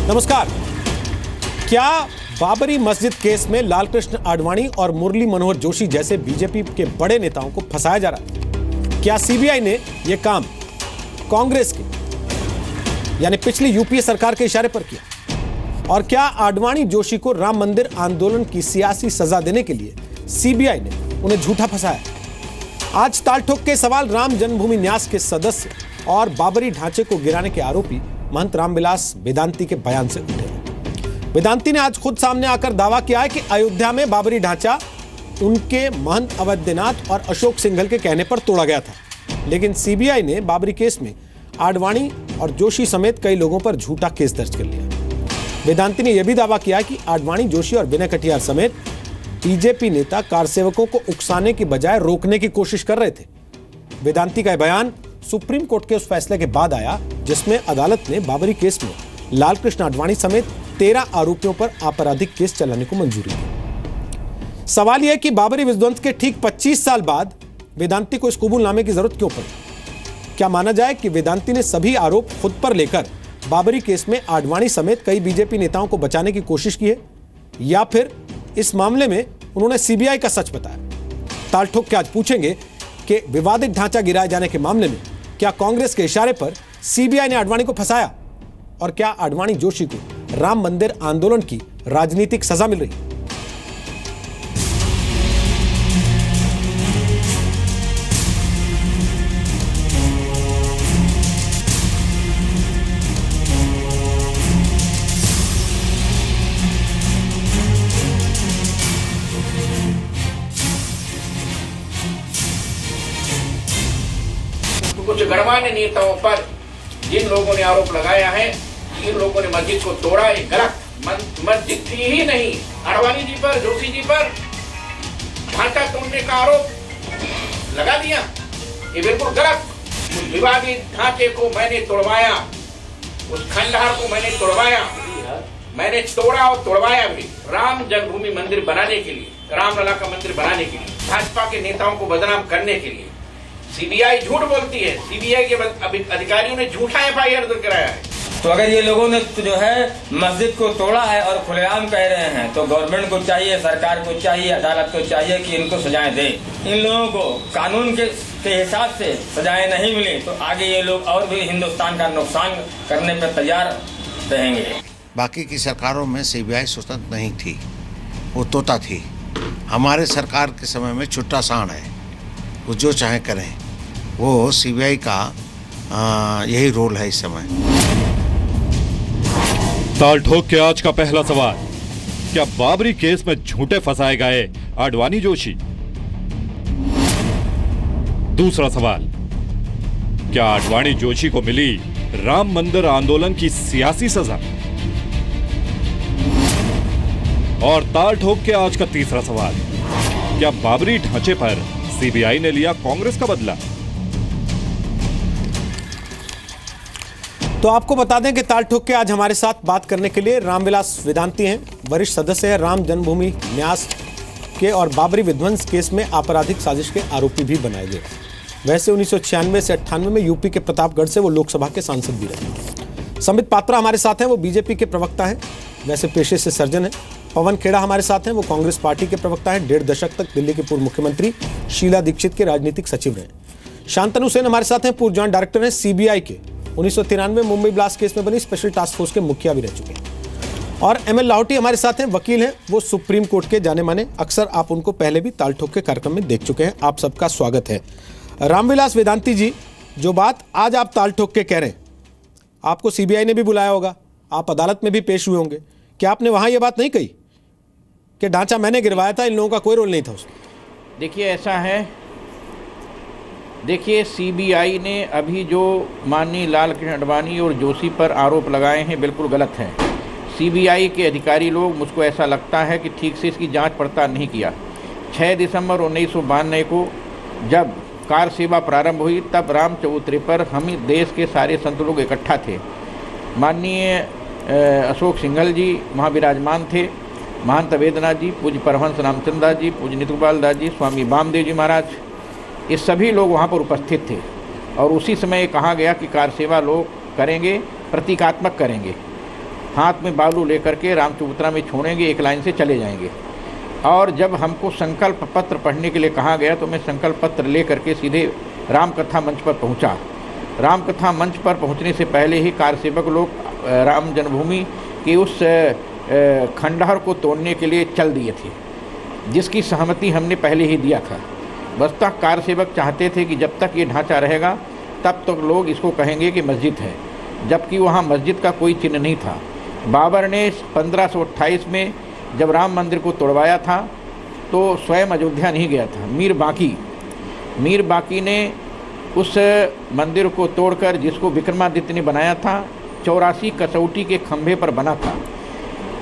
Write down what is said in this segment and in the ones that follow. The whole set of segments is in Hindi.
नमस्कार। क्या बाबरी मस्जिद केस में लालकृष्ण आडवाणी और मुरली मनोहर जोशी जैसे बीजेपी के बड़े नेताओं को फंसाया जा रहा है? क्या सीबीआई ने यह काम कांग्रेस के यानी पिछली यूपीए सरकार के इशारे पर किया? और क्या आडवाणी जोशी को राम मंदिर आंदोलन की सियासी सजा देने के लिए सीबीआई ने उन्हें झूठा फंसाया? आज ताल ठोक के सवाल राम जन्मभूमि न्यास के सदस्य और बाबरी ढांचे को गिराने के आरोपी महंत रामविलास वेदांती के बयान से उठे। वेदांती ने आज खुद सामने आकर दावा किया है कि अयोध्या में बाबरी ढांचा उनके महंत अवैधनाथ और अशोक सिंघल के कहने पर तोड़ा गया था, लेकिन सीबीआई ने बाबरी केस में आडवाणी और जोशी समेत कई लोगों पर झूठा केस दर्ज कर लिया। वेदांती ने यह भी दावा किया कि आडवाणी, जोशी और विनय कटियार समेत बीजेपी नेता कारसेवकों को उकसाने की बजाय रोकने की कोशिश कर रहे थे। वेदांती का बयान सुप्रीम कोर्ट के उस फैसले के बाद आया जिसमें अदालत ने बाबरी केस में लालकृष्ण आडवाणी समेत 13 आरोपियों पर आपराधिक केस चलाने को मंजूरी दी। सवाल यह है कि बाबरी विध्वंस के ठीक 25 साल बाद वेदांती को इस कबूलनामे की जरूरत क्यों पड़ी? क्या माना जाए कि वेदांती ने सभी आरोप खुद पर लेकर बाबरी केस में आडवाणी समेत कई बीजेपी नेताओं को बचाने की कोशिश की है, या फिर इस मामले में उन्होंने सीबीआई का सच बताया? ताल ठोक के आज पूछेंगे कि विवादित ढांचा गिराए जाने के मामले में क्या कांग्रेस के इशारे पर सीबीआई ने आडवाणी को फंसाया, और क्या आडवाणी जोशी को राम मंदिर आंदोलन की राजनीतिक सजा मिल रही? कुछ गणमान्य नेताओं पर जिन लोगों ने आरोप लगाया है, इन लोगों ने मस्जिद को तोड़ा, एक गलत मस्जिद थी ही नहीं। आडवाणी जी पर, जोशी जी पर ढांचा तोड़ने का आरोप लगा दिया, ये बिल्कुल गलत। उस विवादित ढांचे को मैंने तोड़वाया, उस खंडहर को मैंने तोड़वाया, मैंने तोड़ा और तोड़वाया भी राम जन्मभूमि मंदिर बनाने के लिए, रामलला का मंदिर बनाने के लिए, भाजपा के नेताओं को बदनाम करने के लिए। सीबीआई झूठ बोलती है, सीबीआई के अधिकारियों ने झूठा एफआईआर दर्ज कराया है। तो अगर ये लोगों ने जो है मस्जिद को तोड़ा है और खुलेआम कह रहे हैं, तो गवर्नमेंट को चाहिए, सरकार को चाहिए, अदालत को चाहिए कि इनको सजाएं दे। इन लोगों को कानून के हिसाब से सजाएं नहीं मिली तो आगे ये लोग और भी हिंदुस्तान का नुकसान करने पर तैयार रहेंगे। बाकी की सरकारों में सीबीआई स्वतंत्र नहीं थी, वो तोता थी। हमारे सरकार के समय में छुट्टा सांड है, वो जो चाहे करें। वो सीबीआई का यही रोल है इस समय। ताल ठोक के आज का पहला सवाल, क्या बाबरी केस में झूठे फंसाए गए आडवाणी जोशी? दूसरा सवाल, क्या आडवाणी जोशी को मिली राम मंदिर आंदोलन की सियासी सजा? और ताल ठोक के आज का तीसरा सवाल, क्या बाबरी ढांचे पर सीबीआई ने लिया कांग्रेस का बदला? तो आपको बता दें कि ताल ठोक के आज हमारे साथ बात करने के लिए रामविलास वेदांती हैं, वरिष्ठ सदस्य हैं राम जन्मभूमि न्यास के और बाबरी विध्वंस केस में आपराधिक साजिश के आरोपी भी बनाए गए। वैसे 1996 से 98 में यूपी के प्रतापगढ़ से वो लोकसभा के सांसद भी रहे। संबित पात्रा हमारे साथ हैं, वो बीजेपी के प्रवक्ता हैं, वैसे पेशे से सर्जन हैं। पवन खेड़ा हमारे साथ हैं, वो कांग्रेस पार्टी के प्रवक्ता हैं, 1.5 दशक तक दिल्ली के पूर्व मुख्यमंत्री शीला दीक्षित के राजनीतिक सचिव रहे। शांतनु सेन हमारे साथ हैं, पूर्व जॉइंट डायरेक्टर हैं सीबीआई के, 1993 मुंबई ब्लास्ट केस में बनी स्पेशल टास्क फोर्स के मुखिया भी रह चुके हैं। और एमएल लाहौटी हमारे साथ हैं, वकील हैं, वो सुप्रीम कोर्ट के जाने माने, अक्सर आप उनको पहले भी ताल ठोक के कार्यक्रम में देख चुके हैं। आप सबका स्वागत है। रामविलास वेदांती जी, जो बात आज आप ताल ठोक के कह रहे हैं, आपको सीबीआई ने भी बुलाया होगा, आप अदालत में भी पेश हुए होंगे, क्या आपने वहां यह बात नहीं कही कि ढांचा मैंने गिरवाया था, इन लोगों का कोई रोल नहीं था उसमें? देखिए, ऐसा है, देखिए सीबीआई ने अभी जो माननीय लालकृष्ण आडवाणी और जोशी पर आरोप लगाए हैं बिल्कुल गलत हैं। सीबीआई के अधिकारी लोग, मुझको ऐसा लगता है कि ठीक से इसकी जांच पड़ताल नहीं किया। 6 दिसंबर 1992 को जब कार सेवा प्रारंभ हुई, तब राम चबूतरे पर हम देश के सारे संत लोग इकट्ठा थे। माननीय अशोक सिंघल जी वहाँ विराजमान थे, महंत अवैधनाथ जी, पूज्य परमहंस रामचंद्र दास जी, पूज्य नितुपाल दास जी, स्वामी वामदेव जी महाराज, ये सभी लोग वहाँ पर उपस्थित थे। और उसी समय कहा गया कि कार सेवा लोग करेंगे, प्रतीकात्मक करेंगे। हाथ में बालू लेकर के रामचबूतरा में छोड़ेंगे, एक लाइन से चले जाएंगे। और जब हमको संकल्प पत्र पढ़ने के लिए कहा गया तो मैं संकल्प पत्र ले करके सीधे रामकथा मंच पर पहुंचा। रामकथा मंच पर पहुंचने से पहले ही कारसेवक लोग राम जन्मभूमि के उस खंडहर को तोड़ने के लिए चल दिए थे, जिसकी सहमति हमने पहले ही दिया था। बस्ता कारसेवक चाहते थे कि जब तक ये ढांचा रहेगा तब तक लोग इसको कहेंगे कि मस्जिद है, जबकि वहाँ मस्जिद का कोई चिन्ह नहीं था। बाबर ने 1528 में जब राम मंदिर को तोड़वाया था तो स्वयं अयोध्या नहीं गया था। मीर बाकी ने उस मंदिर को तोड़कर, जिसको विक्रमादित्य ने बनाया था, 84 कसौटी के खंभे पर बना था।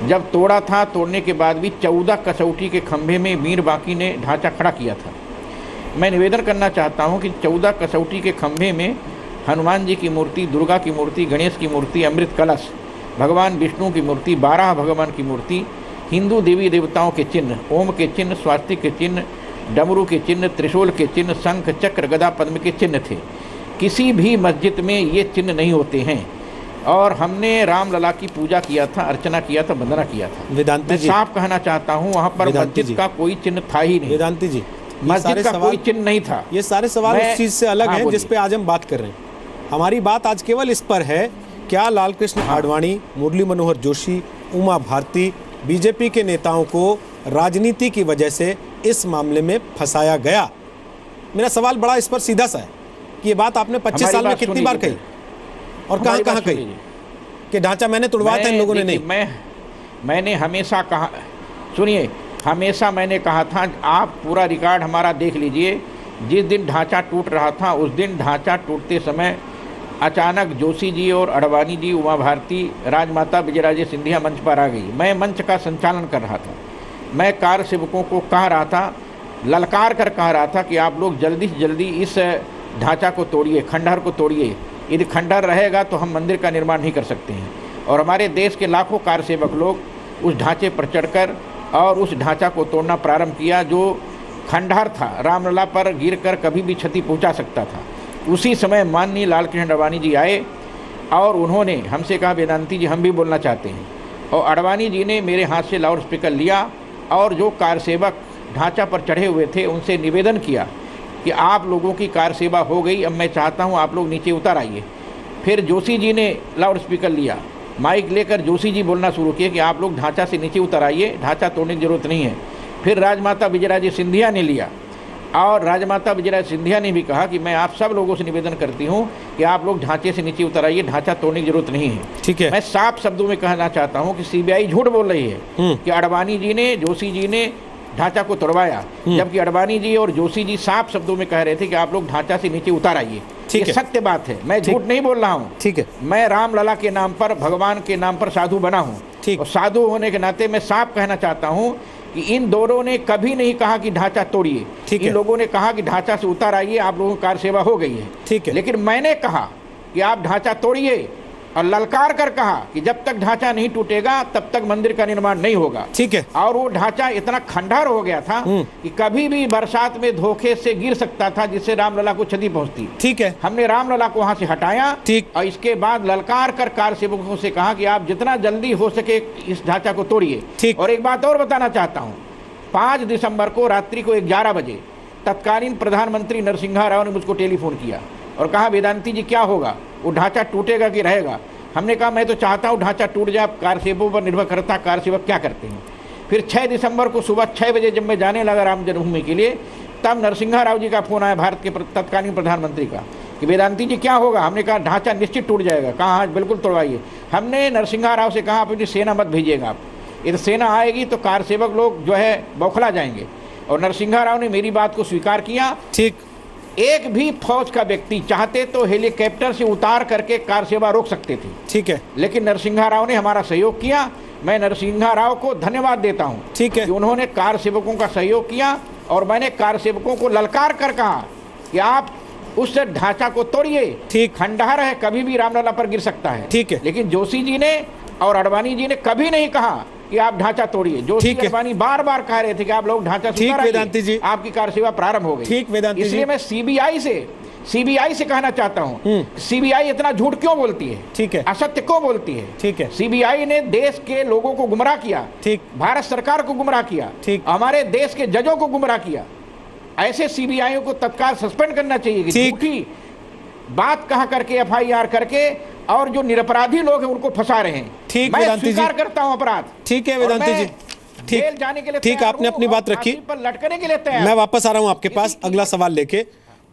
जब तोड़ा था, तोड़ने के बाद भी 14 कसौटी के खंभे में मीर बाकी ने ढांचा खड़ा किया था। मैं निवेदन करना चाहता हूं कि 14 कसौटी के खंभे में हनुमान जी की मूर्ति, दुर्गा की मूर्ति, गणेश की मूर्ति, अमृत कलश, भगवान विष्णु की मूर्ति, 12 भगवान की मूर्ति, हिंदू देवी देवताओं के चिन्ह, ओम के चिन्ह, स्वास्तिक के चिन्ह, डमरू के चिन्ह, त्रिशूल के चिन्ह, शंख चक्र गदा पद्म के चिन्ह थे। किसी भी मस्जिद में ये चिन्ह नहीं होते हैं। और हमने रामलला की पूजा किया था, अर्चना किया था, वंदना किया था। वेदांती जी, साफ कहना चाहता हूँ, वहाँ पर मस्जिद का कोई चिन्ह था ही नहीं। वेदांती जी, मस्जिद का कोई चिन्ह नहीं था। ये सारे सवाल उस चीज से अलग हैं जिस पे आज हम बात कर रहे हैं। हमारी बात आज केवल इस पर है, क्या लालकृष्ण आडवाणी, मुरली मनोहर जोशी, उमा भारती, बीजेपी के नेताओं को राजनीति की वजह से इस मामले में फंसाया गया? मेरा सवाल बड़ा इस पर सीधा सा है कि ये बात आपने 25 साल में कितनी बार कही और कहाँ कहाँ कही कि ढांचा मैंने तोड़वाया था, इन लोगों ने नहीं? मैंने हमेशा कहा, सुनिए, हमेशा मैंने कहा था, आप पूरा रिकॉर्ड हमारा देख लीजिए, जिस दिन ढांचा टूट रहा था उस दिन ढांचा टूटते समय अचानक जोशी जी और अडवाणी जी, उमा भारती, राजमाता विजयराजे सिंधिया मंच पर आ गई। मैं मंच का संचालन कर रहा था। मैं कार सेवकों को कह रहा था, ललकार कर कह रहा था कि आप लोग जल्दी से जल्दी इस ढांचा को तोड़िए, खंडहर को तोड़िए। यदि खंडहर रहेगा तो हम मंदिर का निर्माण नहीं कर सकते हैं। और हमारे देश के लाखों कार सेवक लोग उस ढांचे पर चढ़कर और उस ढांचा को तोड़ना प्रारंभ किया, जो खंडहर था, रामलला पर गिरकर कभी भी क्षति पहुंचा सकता था। उसी समय माननीय लालकृष्ण आडवाणी जी आए और उन्होंने हमसे कहा, वेदांती जी हम भी बोलना चाहते हैं। और आडवाणी जी ने मेरे हाथ से लाउड स्पीकर लिया और जो कार सेवक ढांचा पर चढ़े हुए थे उनसे निवेदन किया कि आप लोगों की कार सेवा हो गई, अब मैं चाहता हूं आप लोग नीचे उतर आइए। फिर जोशी जी ने लाउड स्पीकर लिया, माइक लेकर जोशी जी बोलना शुरू किए कि आप लोग ढांचा से नीचे उतर आइए, ढांचा तोड़ने की जरूरत नहीं है। फिर राजमाता विजयराजे सिंधिया ने लिया और राजमाता विजयराजे सिंधिया ने भी कहा कि मैं आप सब लोगों से निवेदन करती हूं कि आप लोग ढांचे से नीचे उतर आइए, ढांचा तोड़ने की जरूरत नहीं है। ठीक है। मैं साफ शब्दों में कहना चाहता हूं कि सीबीआई झूठ बोल रही है कि आडवाणी जी ने, जोशी जी ने ढांचा को तोड़वाया, जबकि आडवाणी जी और जोशी जी साफ शब्दों में कह रहे थे कि आप लोग ढांचा से नीचे उतर आइए। ये सत्य बात है, मैं झूठ नहीं बोल रहा हूँ। ठीक है। मैं रामलला के नाम पर, भगवान के नाम पर साधु बना हूँ। और साधु होने के नाते मैं साफ कहना चाहता हूँ कि इन दोनों ने कभी नहीं कहा कि ढांचा तोड़िए। इन लोगों ने कहा कि ढांचा से उतर आइए, आप लोगों की कार सेवा हो गई है। ठीक है। लेकिन मैंने कहा कि आप ढांचा तोड़िए और ललकार कर कहा कि जब तक ढांचा नहीं टूटेगा तब तक मंदिर का निर्माण नहीं होगा। ठीक है। और वो ढांचा इतना खंडहर हो गया था कि कभी भी बरसात में धोखे से गिर सकता था, जिससे रामलला को क्षति पहुंचती। ठीक है। हमने रामलला को वहां से हटाया। ठीक। और इसके बाद ललकार कर कार सेवकों से कहा कि आप जितना जल्दी हो सके इस ढांचा को तोड़िए। ठीक। और एक बात और बताना चाहता हूँ, 5 दिसंबर को रात्रि को 11 बजे तत्कालीन प्रधानमंत्री नरसिम्हा राव ने मुझको टेलीफोन किया और कहा, वेदांती जी क्या होगा, वो ढांचा टूटेगा कि रहेगा? हमने कहा, मैं तो चाहता हूँ ढांचा टूट जाए, कार सेवकों पर निर्भर करता कार सेवक क्या करते हैं। फिर 6 दिसंबर को सुबह 6 बजे जब मैं जाने लगा राम जन्मभूमि के लिए, तब नरसिम्हा राव जी का फोन आया, भारत के तत्कालीन प्रधानमंत्री का, कि वेदांती जी क्या होगा? हमने कहा ढांचा निश्चित टूट जाएगा। कहा हाँ बिल्कुल तोड़वाइए। हमने नरसिम्हा राव से कहा, अपनी सेना मत भेजिएगा, आप यदि सेना आएगी तो कार सेवक लोग जो है बौखला जाएंगे। और नरसिम्हा राव ने मेरी बात को स्वीकार किया। ठीक। एक भी फौज का व्यक्ति चाहते तो हेलीकॉप्टर से उतार करके कार सेवा रोक सकते थे। ठीक है। लेकिन नरसिम्हा राव ने हमारा सहयोग किया। मैं नरसिम्हा राव को धन्यवाद देता हूं। ठीक है। कि उन्होंने कार सेवकों का सहयोग किया और मैंने कार सेवकों को ललकार कर कहा कि आप उस ढांचा को तोड़िए। ठीक। खंडहर है, कभी भी रामलला पर गिर सकता है। ठीक है। लेकिन जोशी जी ने और आडवाणी जी ने कभी नहीं कहा कि आप ढांचा तोड़िए। जोशी आडवाणी बार बार कह रहे थे कि आप लोग ढांचा, ठीक वेदांती जी, आपकी कार सेवा प्रारंभ हो गई। ठीक वेदांती जी, इसलिए मैं सीबीआई से सीबीआई से कहना चाहता हूं, सीबीआई इतना झूठ क्यों बोलती है? ठीक है। असत्य क्यों बोलती है? ठीक है। सीबीआई ने देश के लोगों को गुमराह किया, ठीक। भारत सरकार को गुमराह किया, ठीक। हमारे देश के जजों को गुमराह किया। ऐसे सीबीआई को तत्काल सस्पेंड करना चाहिए कि झूठी बात कहा करके, एफआईआर करके, और जो निरपराधी लोग हैं उनको फंसा रहे हैं। ठीक, मैं वेदांती जी स्वीकार करता हूं अपराध। ठीक है वेदांती जी, जेल जाने के लिए ठीक, तैयार आपने हूं अपनी और बात रखी। फांसी पर लटकने के लिए तैयार। मैं वापस आ रहा हूं आपके पास अगला सवाल लेके।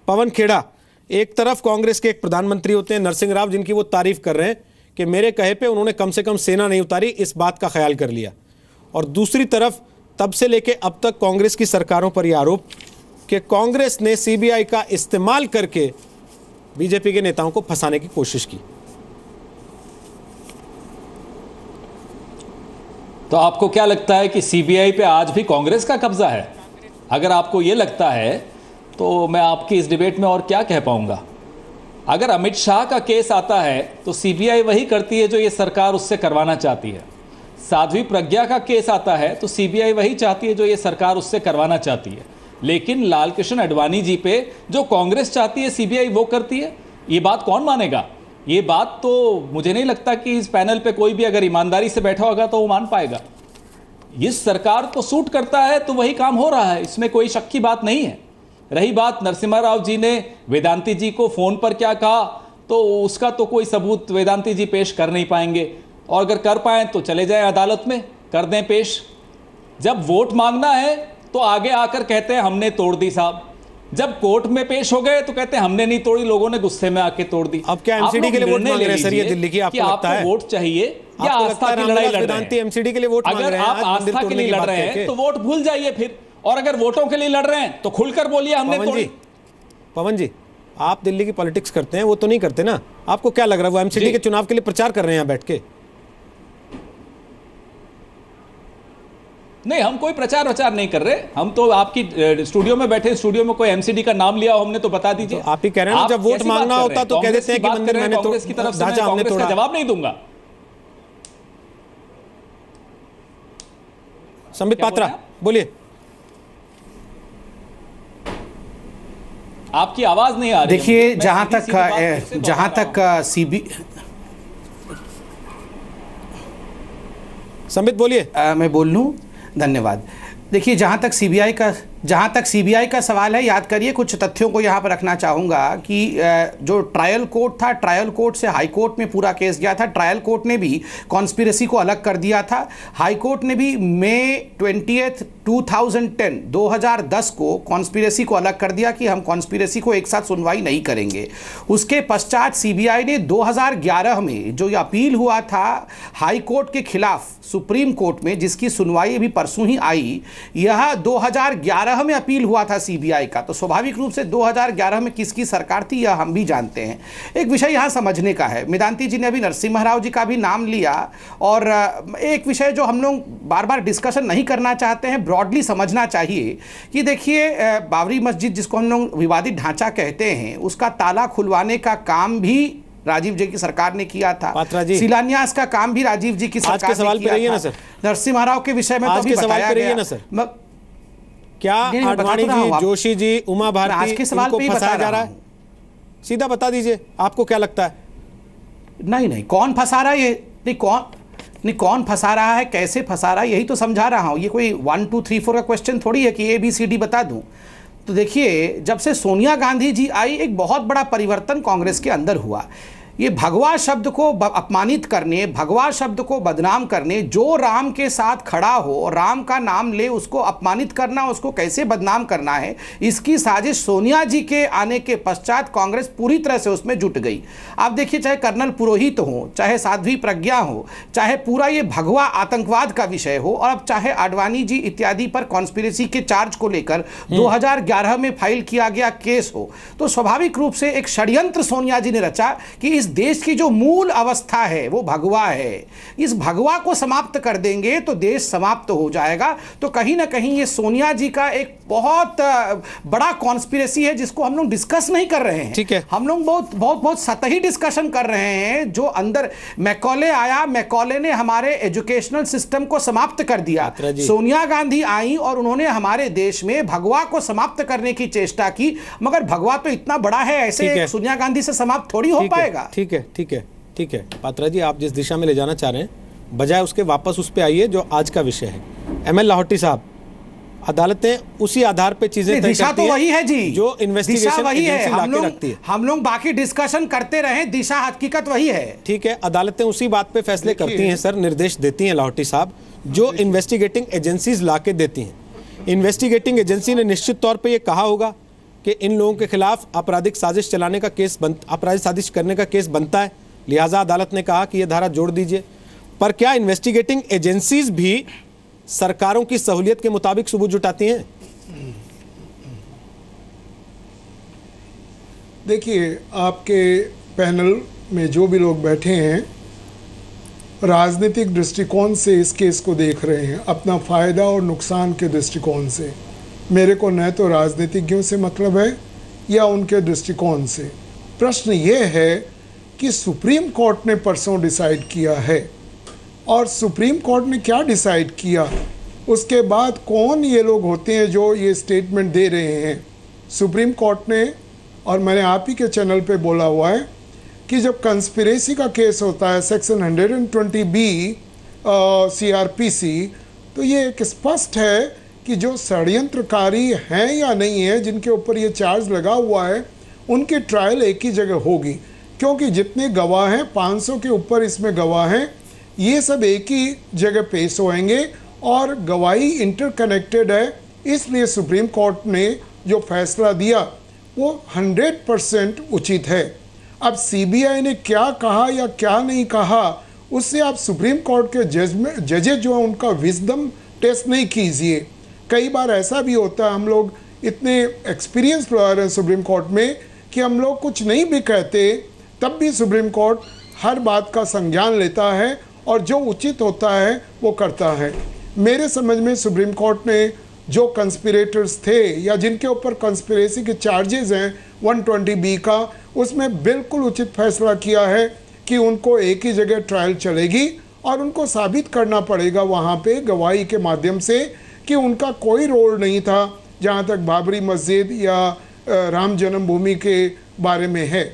पवन खेड़ा, एक तरफ कांग्रेस के एक प्रधानमंत्री होते हैं नरसिंह राव, जिनकी वो तारीफ कर रहे हैं कि मेरे कहे पे उन्होंने कम से कम सेना नहीं उतारी, इस बात का ख्याल कर लिया। और दूसरी तरफ तब से लेके अब तक कांग्रेस की सरकारों पर यह आरोप कि कांग्रेस ने सीबीआई का इस्तेमाल करके बीजेपी के नेताओं को फंसाने की कोशिश की। तो आपको क्या लगता है कि सीबीआई पे आज भी कांग्रेस का कब्जा है? अगर आपको यह लगता है तो मैं आपकी इस डिबेट में और क्या कह पाऊंगा। अगर अमित शाह का केस आता है तो सीबीआई वही करती है जो ये सरकार उससे करवाना चाहती है। साध्वी प्रज्ञा का केस आता है तो सीबीआई वही चाहती है जो ये सरकार उससे करवाना चाहती है। लेकिन लालकृष्ण आडवाणी जी पे जो कांग्रेस चाहती है सीबीआई वो करती है। ये बात कौन मानेगा? ये बात तो मुझे नहीं लगता कि इस पैनल पे कोई भी अगर ईमानदारी से बैठा होगा तो वो मान पाएगा। इस सरकार को सूट करता है तो वही काम हो रहा है, इसमें कोई शक की बात नहीं है। रही बात नरसिम्हा राव जी ने वेदांती जी को फोन पर क्या कहा, तो उसका तो कोई सबूत वेदांती जी पेश कर नहीं पाएंगे, और अगर कर पाएं तो चले जाएं अदालत में कर दें पेश। जब वोट मांगना है तो आगे आकर कहते हैं हमने तोड़ दी साहब, जब कोर्ट में पेश हो गए तो कहते हैं हमने नहीं तोड़ी, लोगों ने गुस्से में आके तोड़ दी। अब क्या एमसीडी के लिए वोट मांग रहे हैं सर ये दिल्ली की? आपको लगता है वोट चाहिए या आस्था की लड़ाई लड़ रहे हैं? एमसीडी के लिए वोट मांग रहे हैं। अगर आप आस्था के लिए लड़ रहे हैं तो वोट भूल जाइए फिर, और अगर वोटों के लिए लड़ रहे हैं तो खुलकर बोलिए हमने तोड़ी। पवन जी, आप दिल्ली की पॉलिटिक्स करते हैं, वो तो नहीं करते ना। आपको क्या लग रहा है वो एमसीडी के चुनाव के लिए प्रचार कर रहे हैं यहाँ बैठ के? नहीं, हम कोई प्रचार वचार नहीं कर रहे। हम तो आपकी स्टूडियो में बैठे, स्टूडियो में कोई एमसीडी का नाम लिया हो हमने तो बता दीजिए। तो आप ही कह रहे हैं ना, जब वोट मांगना होता तो कह देते हैं कि मंदिर मैंने तो कांग्रेस की तरफ से कांग्रेस का जवाब नहीं दूंगा। संबित पात्रा बोलिए। आपकी आवाज नहीं आ रही। देखिए, जहां तक सीबी संबित बोलिए। मैं बोल लूं? धन्यवाद। देखिए, जहां तक सीबीआई का सवाल है, याद करिए कुछ तथ्यों को यहां पर रखना चाहूंगा कि जो ट्रायल कोर्ट था, ट्रायल कोर्ट से हाई कोर्ट में पूरा केस गया था। ट्रायल कोर्ट ने भी कॉन्स्पिरेसी को अलग कर दिया था। हाई कोर्ट ने भी मई 20, 2010 को कॉन्स्पिरेसी को अलग कर दिया कि हम कॉन्स्पिरेसी को एक साथ सुनवाई नहीं करेंगे। उसके पश्चात सीबीआई ने 2011 में जो अपील हुआ था हाई कोर्ट के खिलाफ सुप्रीम कोर्ट में, जिसकी सुनवाई अभी परसों ही आई, यह 2011 में अपील हुआ था सीबीआई का। तो स्वाभाविक रूप से 2011 में किसकी सरकार थी यह हम भी जानते हैं। एक विषय यहां समझने का है, वेदांती जी ने अभी नरसिम्हा राव जी का भी नाम लिया, और एक विषय जो हम लोग बार बार डिस्कशन नहीं करना चाहते हैं, ब्रॉडली समझना चाहिए कि देखिए, बाबरी मस्जिद जिसको हम लोग विवादित ढांचा कहते हैं, उसका ताला खुलवाने का काम भी राजीव जी की सरकार ने किया था। शिलान्यास का काम भी राजीव जी की सरकार ने सवाल किया था। सर, नरसिम्हा राव के विषय में तो भी बताया गया ना सर। क्या आडवाणी जी, जोशी जी, उमा भारती, आज के सवाल पे ही फंसाया जा रहा है? सीधा बता दीजिए, आपको क्या लगता है? नहीं, कौन फंसा रहा है ये? कौन फंसा रहा है, कैसे फंसा रहा है, यही तो समझा रहा हूं। ये कोई 1 2 3 4 का क्वेश्चन थोड़ी है कि ABCD बता दूं। तो देखिए, जब से सोनिया गांधी जी आई, एक बहुत बड़ा परिवर्तन कांग्रेस के अंदर हुआ। ये भगवा शब्द को अपमानित करने, भगवा शब्द को बदनाम करने, जो राम के साथ खड़ा हो, राम का नाम ले, उसको अपमानित करना, उसको कैसे बदनाम करना है, इसकी साजिश सोनिया जी के आने के पश्चात कांग्रेस पूरी तरह से उसमें जुट गई। आप देखिए, चाहे कर्नल पुरोहित हो, चाहे साध्वी प्रज्ञा हो, चाहे पूरा ये भगवा आतंकवाद का विषय हो, और अब चाहे आडवाणी जी इत्यादि पर कॉन्स्पिरेसी के चार्ज को लेकर 2011 में फाइल किया गया केस हो, तो स्वाभाविक रूप से एक षड्यंत्र सोनिया जी ने रचा कि इस देश की जो मूल अवस्था है वो भगवा है, इस भगवा को समाप्त कर देंगे तो देश समाप्त हो जाएगा। तो कहीं ना कहीं ये सोनिया जी का एक बहुत बड़ा कॉन्स्पिरेसी है जिसको हम लोग डिस्कस नहीं कर रहे हैं। ठीक है, हम लोग बहुत सतही डिस्कशन कर रहे हैं। जो अंदर मैकॉले आया, मैकॉले ने हमारे एजुकेशनल सिस्टम को समाप्त कर दिया। सोनिया गांधी आई और उन्होंने हमारे देश में भगवा को समाप्त करने की चेष्टा की, मगर भगवा तो इतना बड़ा है, ऐसे सोनिया गांधी से समाप्त थोड़ी हो पाएगा। ठीक है पात्रा जी, आप जिस दिशा में ले जाना चाह रहे हैं बजाय उसके वापस उस पे आइए जो आज का विषय है। एमएल लाहौटी साहब, अदालतें उसी आधार पे चीजें तय दिशा करती तो वही है जी, जो इन्वेस्टिगेशन वही है। रखती है। हम लोग बाकी डिस्कशन करते रहे, दिशा हकीकत वही है। ठीक है, अदालतें उसी बात पे फैसले करती हैं सर, निर्देश देती हैं लाहौटी साहब, जो इन्वेस्टिगेटिंग एजेंसीज लाके देती हैं। इन्वेस्टिगेटिंग एजेंसी ने निश्चित तौर पे ये कहा होगा कि इन लोगों के खिलाफ आपराधिक साजिश चलाने का केस आपराधिक साजिश करने का केस बनता है, लिहाजा अदालत ने कहा कि यह धारा जोड़ दीजिए। पर क्या इन्वेस्टिगेटिंग एजेंसीज भी सरकारों की सहूलियत के मुताबिक सबूत जुटाती हैं? देखिए, आपके पैनल में जो भी लोग बैठे हैं राजनीतिक दृष्टिकोण से इस केस को देख रहे हैं, अपना फ़ायदा और नुकसान के दृष्टिकोण से। मेरे को न तो राजनीतिज्ञों से मतलब है या उनके दृष्टिकोण से। प्रश्न ये है कि सुप्रीम कोर्ट ने परसों डिसाइड किया है, और सुप्रीम कोर्ट ने क्या डिसाइड किया, उसके बाद कौन ये लोग होते हैं जो ये स्टेटमेंट दे रहे हैं। सुप्रीम कोर्ट ने, और मैंने आप ही के चैनल पे बोला हुआ है कि जब कंस्पिरेसी का केस होता है सेक्शन 120B CRPC, तो ये एक स्पष्ट है कि जो षड्यंत्रकारी हैं या नहीं है, जिनके ऊपर ये चार्ज लगा हुआ है, उनकी ट्रायल एक ही जगह होगी, क्योंकि जितने गवाह हैं 500 के ऊपर इसमें गवाह हैं, ये सब एक ही जगह पेश होएंगे और गवाही इंटरकनेक्टेड है। इसलिए सुप्रीम कोर्ट ने जो फैसला दिया वो 100% उचित है। अब सीबीआई ने क्या कहा या क्या नहीं कहा, उससे आप सुप्रीम कोर्ट के जजेस जो है उनका विजडम टेस्ट नहीं कीजिए। कई बार ऐसा भी होता है, हम लोग इतने एक्सपीरियंस लॉयर हैं सुप्रीम कोर्ट में कि हम लोग कुछ नहीं भी कहते तब भी सुप्रीम कोर्ट हर बात का संज्ञान लेता है और जो उचित होता है वो करता है। मेरे समझ में सुप्रीम कोर्ट ने जो कंस्पिरेटर्स थे या जिनके ऊपर कंस्पिरेसी के चार्जेस हैं 120B का, उसमें बिल्कुल उचित फैसला किया है कि उनको एक ही जगह ट्रायल चलेगी और उनको साबित करना पड़ेगा वहाँ पे गवाही के माध्यम से कि उनका कोई रोल नहीं था जहाँ तक बाबरी मस्जिद या राम जन्मभूमि के बारे में है।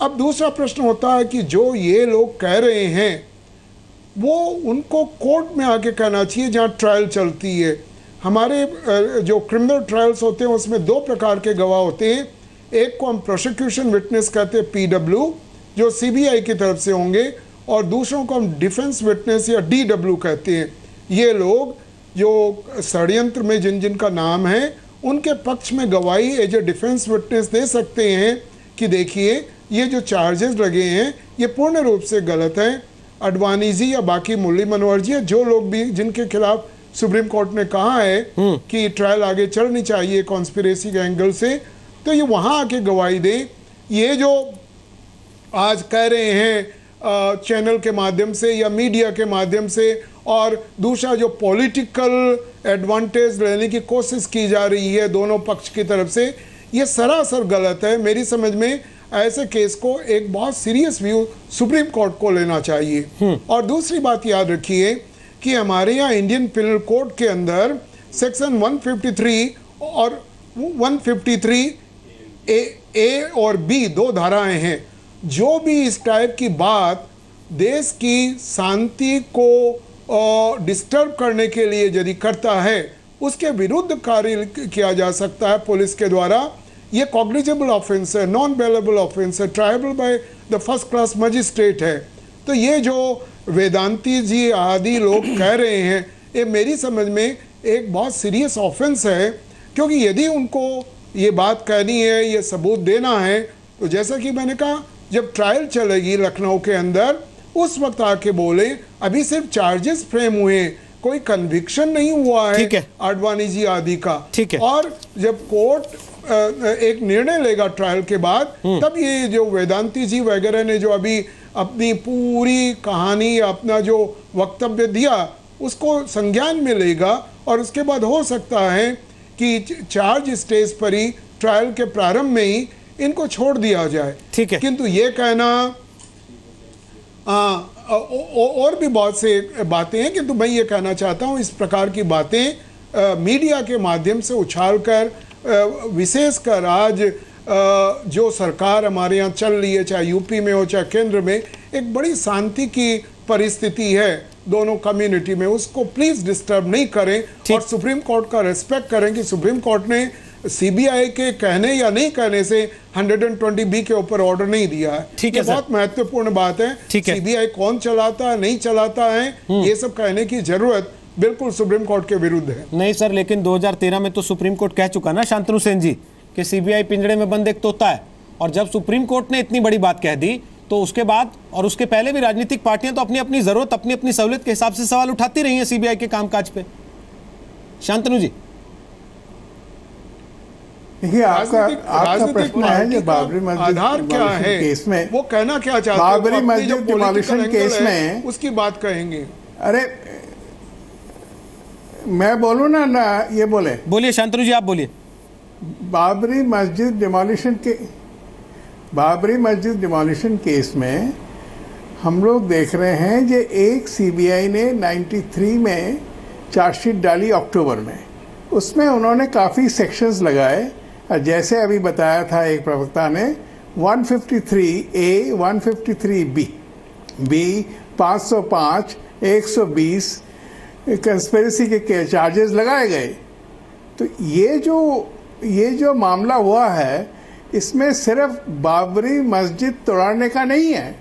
अब दूसरा प्रश्न होता है कि जो ये लोग कह रहे हैं वो उनको कोर्ट में आके कहना चाहिए जहाँ ट्रायल चलती है। हमारे जो क्रिमिनल ट्रायल्स होते हैं उसमें दो प्रकार के गवाह होते हैं, एक को हम प्रोसिक्यूशन विटनेस कहते हैं PW, जो CBI की तरफ से होंगे, और दूसरों को हम डिफेंस विटनेस या DW कहते हैं। ये लोग जो षड्यंत्र में जिन जिन का नाम है उनके पक्ष में गवाही एज ए डिफेंस विटनेस दे सकते हैं कि देखिए ये जो चार्जेस लगे हैं ये पूर्ण रूप से गलत हैं। अडवाणी जी या बाकी मुरली मनोहर जी, जो लोग भी जिनके खिलाफ सुप्रीम कोर्ट ने कहा है कि ट्रायल आगे चलनी चाहिए कॉन्स्पिरेसी के एंगल से, तो ये वहाँ आके गवाही दें। ये जो आज कह रहे हैं चैनल के माध्यम से या मीडिया के माध्यम से, और दूसरा जो पॉलिटिकल एडवांटेज लेने की कोशिश की जा रही है दोनों पक्ष की तरफ से, ये सरासर गलत है। मेरी समझ में ऐसे केस को एक बहुत सीरियस व्यू सुप्रीम कोर्ट को लेना चाहिए। और दूसरी बात याद रखिए कि हमारे यहाँ इंडियन पिनल कोड के अंदर सेक्शन 153 और 153 ए और बी दो धाराएं हैं। जो भी इस टाइप की बात देश की शांति को डिस्टर्ब करने के लिए यदि करता है उसके विरुद्ध कार्य किया जा सकता है पुलिस के द्वारा। ये कॉग्निजेबल ऑफेंस है, नॉन बेलेबल ऑफेंस है, tribal by the first class magistrate है। तो ये जो वेदांती जी आदि लोग कह रहे हैं ये मेरी समझ में एक बहुत सीरियस ऑफेंस है, क्योंकि यदि उनको ये बात कहनी है, ये सबूत देना है, तो जैसा कि मैंने कहा जब ट्रायल चलेगी लखनऊ के अंदर उस वक्त आके बोले। अभी सिर्फ चार्जेस फ्रेम हुए, कोई कन्विक्शन नहीं हुआ है, ठीक है, आडवाणी जी आदि का, ठीक है। और जब कोर्ट एक निर्णय लेगा ट्रायल के बाद, तब ये जो वेदांती जी वगैरह ने जो अभी अपनी पूरी कहानी, अपना जो वक्तव्य दिया, उसको संज्ञान में लेगा, और उसके बाद हो सकता है कि चार्ज स्टेज पर ही, ट्रायल के प्रारंभ में ही इनको छोड़ दिया जाए। ठीक है। किंतु ये कहना, और भी बहुत से बातें हैं, किंतु मैं ये कहना चाहता हूँ इस प्रकार की बातें मीडिया के माध्यम से उछालकर, विशेषकर आज जो सरकार हमारे यहाँ चल रही है, चाहे यूपी में हो चाहे केंद्र में, एक बड़ी शांति की परिस्थिति है दोनों कम्युनिटी में, उसको प्लीज डिस्टर्ब नहीं करें, और सुप्रीम कोर्ट का रेस्पेक्ट करें कि सुप्रीम कोर्ट ने सीबीआई के कहने या नहीं कहने से 120B के ऊपर ऑर्डर नहीं दिया है। ठीक है, बहुत महत्वपूर्ण बात है। सीबीआई कौन चलाता है, नहीं चलाता है, ये सब कहने की जरूरत बिल्कुल सुप्रीम कोर्ट के विरुद्ध है। नहीं सर, लेकिन 2013 में तो सुप्रीम कोर्ट कह चुका ना शांतनु सेन जी कि सीबीआई पिंजड़े में बंद एक तोता है, और जब सुप्रीम कोर्ट ने इतनी बड़ी बात कह दी तो उसके बाद और उसके पहले भी राजनीतिक पार्टियां तो अपनी अपनी जरूरत, अपनी अपनी सहूलियत के हिसाब से सवाल उठाती रही हैं सीबीआई के कामकाज पे। शांतनु जी, देखिए, आपका प्रश्न है जो बाबरी मस्जिद क्या है केस में, वो कहना क्या चाहते हैं? बाबरी मस्जिद डिमोलिशन केस में उसकी बात कहेंगे। अरे मैं बोलूं ना ये बोलिए शांतनु जी, आप बोलिए। बाबरी मस्जिद डिमोलिशन केस में हम लोग देख रहे हैं कि एक सीबीआई ने 93 में चार्जशीट डाली अक्टूबर में, उसमें उन्होंने काफ़ी सेक्शंस लगाए, जैसे अभी बताया था एक प्रवक्ता ने, 153A, 153B, 505, 120 कंस्पिरेसी के चार्जेस लगाए गए। तो ये जो मामला हुआ है, इसमें सिर्फ बाबरी मस्जिद तोड़ने का नहीं है,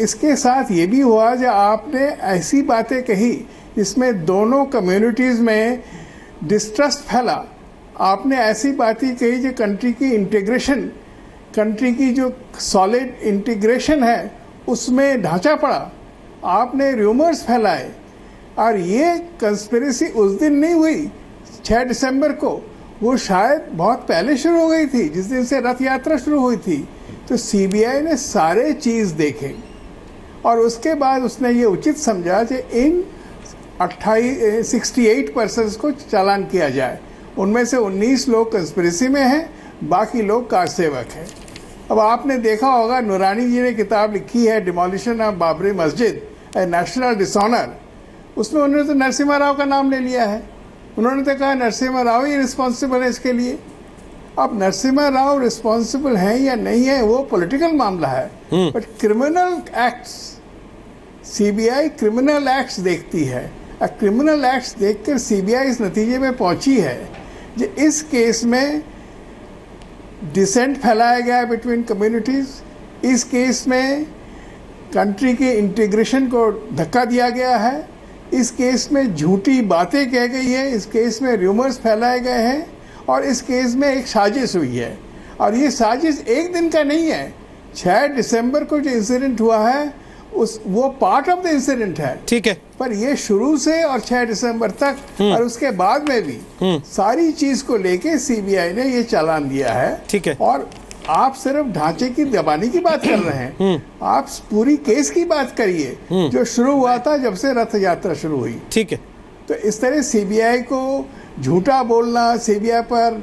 इसके साथ ये भी हुआ जो आपने ऐसी बातें कही जिसमें दोनों कम्युनिटीज़ में डिस्ट्रस्ट फैला। आपने ऐसी बातें कही जो कंट्री की इंटीग्रेशन, कंट्री की जो सॉलिड इंटीग्रेशन है उसमें ढांचा पड़ा। आपने रूमर्स फैलाए, और ये कंस्पिरेसी उस दिन नहीं हुई 6 दिसंबर को, वो शायद बहुत पहले शुरू हो गई थी, जिस दिन से रथ यात्रा शुरू हुई थी। तो सीबीआई ने सारे चीज़ देखे, और उसके बाद उसने ये उचित समझा कि इन 68 पर्सन्स को चालान किया जाए। उनमें से 19 लोग कंस्पिरेसी में हैं, बाकी लोग कारसेवक हैं। अब आपने देखा होगा, नूरानी जी ने किताब लिखी है डिमोलिशन ऑफ बाबरी मस्जिद, ए नेशनल डिसऑनर, उसमें उन्होंने तो नरसिम्हा राव का नाम ले लिया है। उन्होंने तो कहा नरसिम्हा राव ही रिस्पॉन्सिबल है इसके लिए। अब नरसिम्हा राव रिस्पॉन्सिबल हैं या नहीं है वो पॉलिटिकल मामला है, but criminal acts, CBI criminal acts देखती है। क्रिमिनल एक्ट्स देखकर सीबीआई इस नतीजे में पहुंची है कि इस केस में डिसेंट फैलाया गया बिटवीन कम्युनिटीज़, इस केस में कंट्री के इंटीग्रेशन को धक्का दिया गया है, इस केस में झूठी बातें कह गई है, इस केस में रूमर्स फैलाए गए हैं, और इस केस में एक साजिश हुई है। और ये साजिश एक दिन का नहीं है। 6 दिसंबर को जो इंसिडेंट हुआ है वो पार्ट ऑफ द इंसिडेंट है, ठीक है, पर ये शुरू से और 6 दिसंबर तक और उसके बाद में भी सारी चीज को लेके सीबीआई ने ये चालान दिया है, ठीक है। और आप सिर्फ ढांचे की दबाने की बात कर रहे हैं, आप पूरी केस की बात करिए जो शुरू हुआ था जब से रथ यात्रा शुरू हुई, ठीक है। तो इस तरह सीबीआई को झूठा बोलना, सीबीआई पर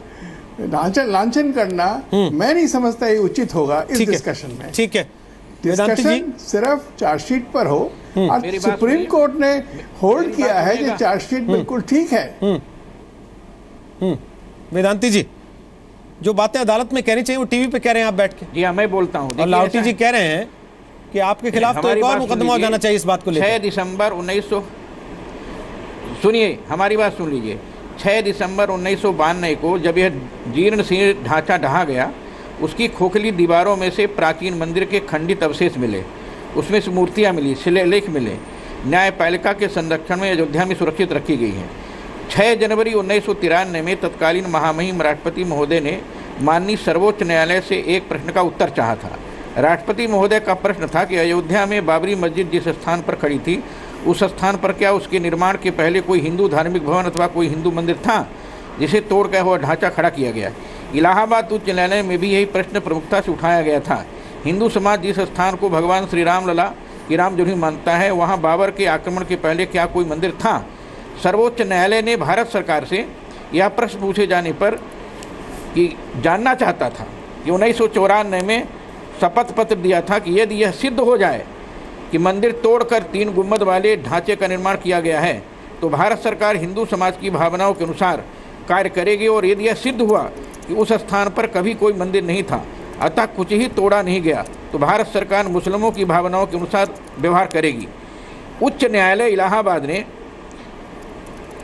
लांछन करना, मैं नहीं समझता ये उचित होगा इस डिस्कशन में। ठीक है, डिस्कशन सिर्फ चार्जशीट पर हो, और सुप्रीम कोर्ट ने होल्ड किया है कि चार्जशीट बिल्कुल ठीक है। वेदांती जी, जो बातें अदालत में कहनी चाहिए वो टीवी पे कह रहे हैं आप बैठ के। जी हाँ, मैं बोलता हूँ। और लावटी जी कह रहे हैं कि आपके खिलाफ तो एक और मुकदमा हो जाना चाहिए इस बात को लेकर। 6 दिसंबर 1900, सुनिए हमारी बात सुन लीजिए। 6 दिसंबर 1992 को जब यह जीर्ण शीर्ण ढांचा ढहा गया, उसकी खोखली दीवारों में से प्राचीन मंदिर के खंडित अवशेष मिले, उसमें से मूर्तियाँ मिली, शिलालेख मिले, न्यायपालिका के संरक्षण में अयोध्या में सुरक्षित रखी गई हैं। 6 जनवरी 1993 में तत्कालीन महामहिम राष्ट्रपति महोदय ने माननीय सर्वोच्च न्यायालय से एक प्रश्न का उत्तर चाहा था। राष्ट्रपति महोदय का प्रश्न था कि अयोध्या में बाबरी मस्जिद जिस स्थान पर खड़ी थी उस स्थान पर क्या उसके निर्माण के पहले कोई हिंदू धार्मिक भवन अथवा कोई हिंदू मंदिर था जिसे तोड़कर वह ढांचा खड़ा किया गया। इलाहाबाद उच्च न्यायालय में भी यही प्रश्न प्रमुखता से उठाया गया था। हिंदू समाज जिस स्थान को भगवान श्री राम लला की राम जन्मभूमि मानता है वहाँ बाबर के आक्रमण के पहले क्या कोई मंदिर था। सर्वोच्च न्यायालय ने भारत सरकार से यह प्रश्न पूछे जाने पर कि जानना चाहता था कि 1994 में शपथ पत्र दिया था कि यदि यह सिद्ध हो जाए कि मंदिर तोड़कर 3 गुंबद वाले ढांचे का निर्माण किया गया है तो भारत सरकार हिंदू समाज की भावनाओं के अनुसार कार्य करेगी, और यदि यह सिद्ध हुआ कि उस स्थान पर कभी कोई मंदिर नहीं था अतः कुछ ही तोड़ा नहीं गया तो भारत सरकार मुस्लिमों की भावनाओं के अनुसार व्यवहार करेगी। उच्च न्यायालय इलाहाबाद ने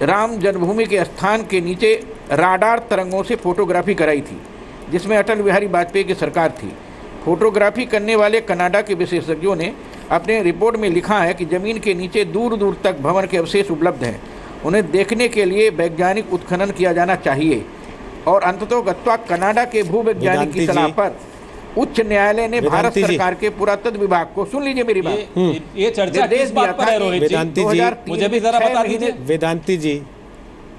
राम जन्मभूमि के स्थान के नीचे राडार तरंगों से फोटोग्राफी कराई थी जिसमें अटल बिहारी वाजपेयी की सरकार थी। फोटोग्राफी करने वाले कनाडा के विशेषज्ञों ने अपने रिपोर्ट में लिखा है कि जमीन के नीचे दूर दूर तक भवन के अवशेष उपलब्ध हैं, उन्हें देखने के लिए वैज्ञानिक उत्खनन किया जाना चाहिए। और अंततोगत्वा कनाडा के भूवैज्ञानिक की सलाह पर उच्च न्यायालय ने भारत सरकार के पुरातत्व विभाग को, सुन लीजिए मेरी बात, ये चर्चा किस बात पर है रोहित जी? वेदांती जी, मुझे भी जरा बता दीजिए। वेदांती जी,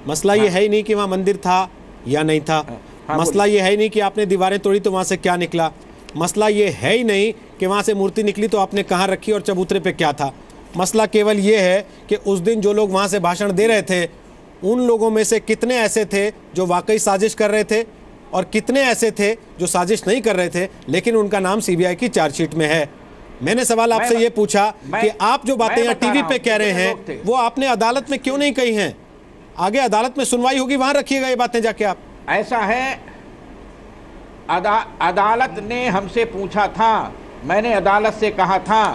मसला ये है ही नहीं कि वहाँ मंदिर था या नहीं था। मसला ये है ही नहीं कि आपने दीवारें तोड़ी तो वहाँ से क्या निकला। मसला ये है ही नहीं कि वहाँ से मूर्ति निकली तो आपने कहाँ रखी और चबूतरे पे क्या था। मसला केवल ये है कि उस दिन जो लोग वहाँ से भाषण दे रहे थे उन लोगों में से कितने ऐसे थे जो वाकई साजिश कर रहे थे और कितने ऐसे थे जो साजिश नहीं कर रहे थे लेकिन उनका नाम सीबीआई की चार्जशीट में है। मैंने सवाल आपसे ये पूछा कि आप जो बातें यहाँ टीवी पे कह रहे हैं वो आपने अदालत में क्यों नहीं कही हैं? आगे अदालत में सुनवाई होगी, वहां रखिएगा ये बातें जाके आप। ऐसा है, अदालत ने हमसे पूछा था, मैंने अदालत से कहा था,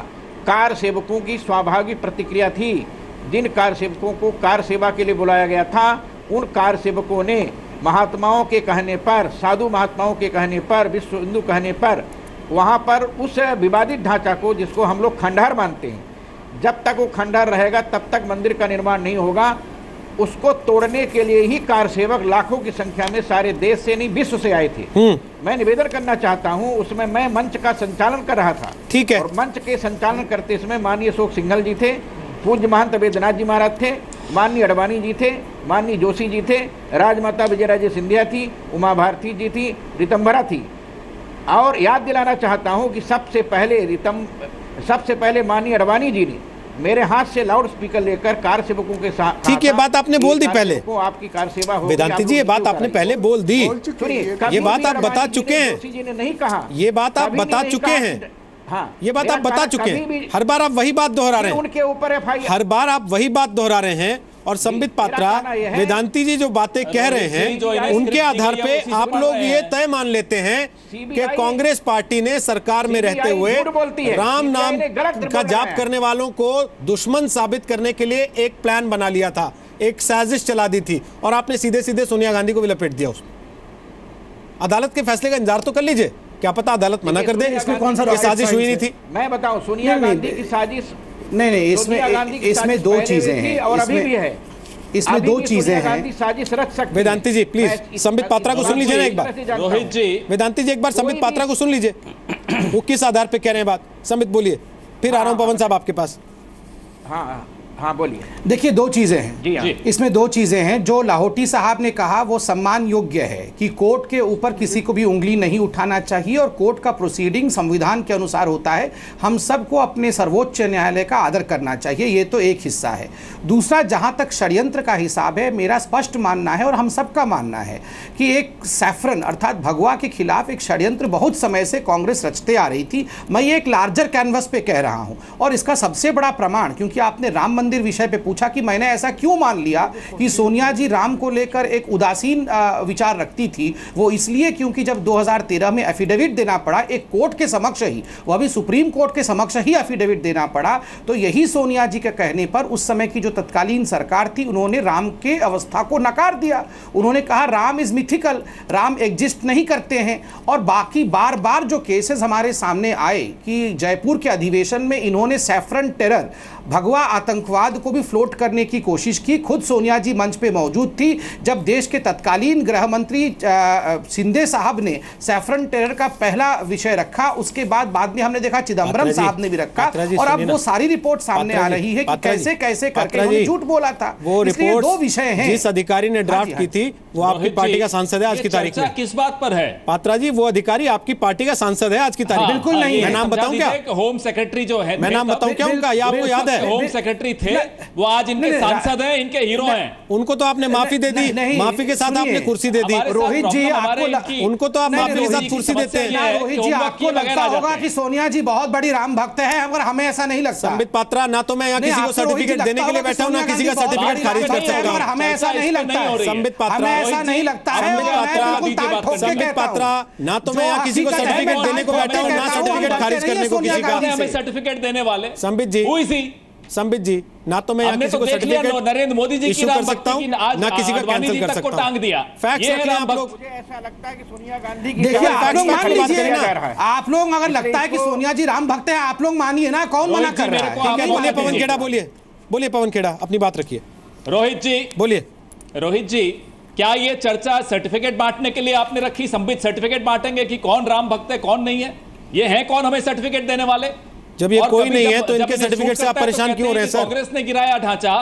कार सेवकों की स्वाभाविक प्रतिक्रिया थी। जिन कार सेवकों को कार सेवा के लिए बुलाया गया था उन कार सेवकों ने महात्माओं के कहने पर, साधु महात्माओं के कहने पर, विश्व हिंदू कहने पर वहाँ पर उस विवादित ढांचा को, जिसको हम लोग खंडहर मानते हैं, जब तक वो खंडहर रहेगा तब तक मंदिर का निर्माण नहीं होगा। उसको तोड़ने के लिए ही कार सेवक लाखों की संख्या में सारे देश से नहीं विश्व से आए थे। मैं निवेदन करना चाहता हूं, उसमें मैं मंच का संचालन कर रहा था। ठीक है। और मंच के संचालन करते समय माननीय अशोक सिंघल जी थे, पूज्य महंत वेदनाथ जी महाराज थे, माननीय अडवाणी जी थे, माननीय जोशी जी थे, राजमाता विजयराजे सिंधिया थी, उमा भारती जी थी, रितंभरा थी। और याद दिलाना चाहता हूं कि सबसे पहले माननीय अडवाणी जी ने मेरे हाथ से लाउड स्पीकर लेकर कार सेवकों के साथ, ठीक है, बात आपने बोल दी पहले, आपकी कार सेवा हो। वेदांती जी ये बात आपने पहले बोल दी, ये बात आप बता चुके हैं, जी ने नहीं कहा, ये बात आप बता चुके हैं। हाँ, ये बात आप बता चुके हैं। हर बार आप वही बात दोहरा रहे हैं, उनके ऊपर हर बार आप वही बात दोहरा रहे हैं। और संबित पात्रा, वेदांती जी जो बातें कह रहे हैं उनके आधार पे आप लोग ये तय मान लेते हैं कि कांग्रेस पार्टी ने सरकार में रहते हुए राम नाम का जाप करने वालों को दुश्मन साबित करने के लिए एक प्लान बना लिया था, एक साजिश चला दी थी और आपने सीधे सीधे सोनिया गांधी को भी लपेट दिया उसमें। अदालत के फैसले का इंतजार तो कर लीजिए, क्या पता अदालत मना कर दे। इसमें कौन सा साजिश हुई नहीं थी? मैं बताऊं, सोनिया गांधी की साजिश नहीं, इसमें दो चीजें हैं और अभी भी है। इसमें दो चीजें हैं। साजिश रख सकते। वेदांती जी प्लीज संबित पात्रा को सुन लीजिए ना एक बार। रोहित जी, वेदांती जी एक बार संबित पात्रा को सुन लीजिए, वो किस आधार पे कह रहे हैं बात। संबित बोलिए, फिर आ रहा हूं पवन साहब आपके पास। हाँ बोलिए। देखिए, दो चीजें हैं जी हाँ। इसमें दो चीजें हैं। जो लाहौटी साहब ने कहा वो सम्मान योग्य है कि कोर्ट के ऊपर किसी को भी उंगली नहीं उठाना चाहिए और कोर्ट का प्रोसीडिंग संविधान के अनुसार होता है। हम सबको अपने सर्वोच्च न्यायालय का आदर करना चाहिए, ये तो एक हिस्सा है। दूसरा, जहां तक षड्यंत्र का हिसाब है, मेरा स्पष्ट मानना है और हम सबका मानना है कि एक सैफरन अर्थात भगवा के खिलाफ एक षड्यंत्र बहुत समय से कांग्रेस रचते आ रही थी। मैं ये एक लार्जर कैनवस पे कह रहा हूं और इसका सबसे बड़ा प्रमाण, क्योंकि आपने राम मंदिर विषय पे पूछा कि मैंने ऐसा क्यों मान लिया कि सोनिया जी राम को लेकर एक उदासीन विचार रखती थी, वो इसलिए क्योंकि जब 2013 में एफिडेविट देना पड़ा एक कोर्ट के समक्ष ही, वो अभी सुप्रीम कोर्ट के समक्ष ही एफिडेविट देना पड़ा, तो यही सोनिया जी के कहने पर उस समय की जो तत्कालीन सरकार थी उन्होंने राम के अवस्था को नकार दिया। उन्होंने कहा Ram is mythical, Ram exist नहीं करते हैं। और बाकी बार बार जो केसेस हमारे सामने आए कि जयपुर के अधिवेशन में इन्होंने सैफरन टेरर भगवा आतंकवाद को भी फ्लोट करने की कोशिश की। खुद सोनिया जी मंच पे मौजूद थी जब देश के तत्कालीन गृह मंत्री शिंदे साहब ने सैफरन टेरर का पहला विषय रखा। उसके बाद में हमने देखा चिदम्बरम साहब ने भी रखा, और अब वो सारी रिपोर्ट सामने आ रही है कि कैसे कैसे करके उन्होंने झूठ बोला था। वो रिपोर्ट दो विषय हैं। जिस अधिकारी ने ड्राफ्ट की थी वो आपकी पार्टी का सांसद है आज की तारीख में। किस बात पर है पात्रा जी? वो अधिकारी आपकी पार्टी का सांसद है आज की तारीख में। बिल्कुल नहीं। मैं नाम बताऊं क्या? होम सेक्रेटरी जो है, मैं नाम बताऊं क्या उनका? ये आपको याद है? होम सेक्रेटरी थे वो, आज इनके सांसद हैं, इनके हीरो हैं। उनको तो आपने माफी दे दी, माफी के साथ आपने कुर्सी दे दी। रोहित जी, उनको तो आप माफी के साथ कुर्सी देते हैं। रोहित जी, आपको लगता होगा कि सोनिया जी बहुत बड़ी राम भक्त है, मगर हमें ऐसा नहीं लगता। संबित पात्रा, ना तो मैं यहाँ किसी को सर्टिफिकेट देने के लिए बैठा हूँ, ना किसी का सर्टिफिकेट खारिज कर सकता हूँ। हमें ऐसा नहीं लगता है। संबित पात्रा, ऐसा नहीं लगता है। संबित पात्रा, ना तो मैं यहाँ किसी को सर्टिफिकेट देने को बैठा हूँ, ना सर्टिफिकेट खारिज करने को किसी का। हमें सर्टिफिकेट देने वाले संबित जी, ना तो मैं यहाँ किसी को सर्टिफिकेट नरेंद्र मोदी जी की कर सकता हूँ, ना किसी का कैंसिल कर सकता हूँ। टांग दिया। फैक्ट्स रखें आप लोग। मुझे ऐसा लगता है कि सोनिया गांधी की देखिए, आप लोग मान लीजिए, आप लोग अगर लगता है कि सोनिया जी राम भक्त है, आप लोग मानिए ना, कौन मना कर रहा है? ठीक है, बोलिए पवन खेड़ा, बोलिए पवन खेड़ा, अपनी बात रखिए। रोहित जी बोलिए। रोहित जी, क्या ये चर्चा सर्टिफिकेट बांटने के लिए आपने रखी? संबित सर्टिफिकेट बांटेंगे कि कौन राम भक्त है कौन नहीं है? ये है कौन हमें सर्टिफिकेट देने वाले? जब ये कोई नहीं है तो इनके सर्टिफिकेट से आप परेशान क्यों हो रहे हैं सर? कांग्रेस ने गिराया ढांचा।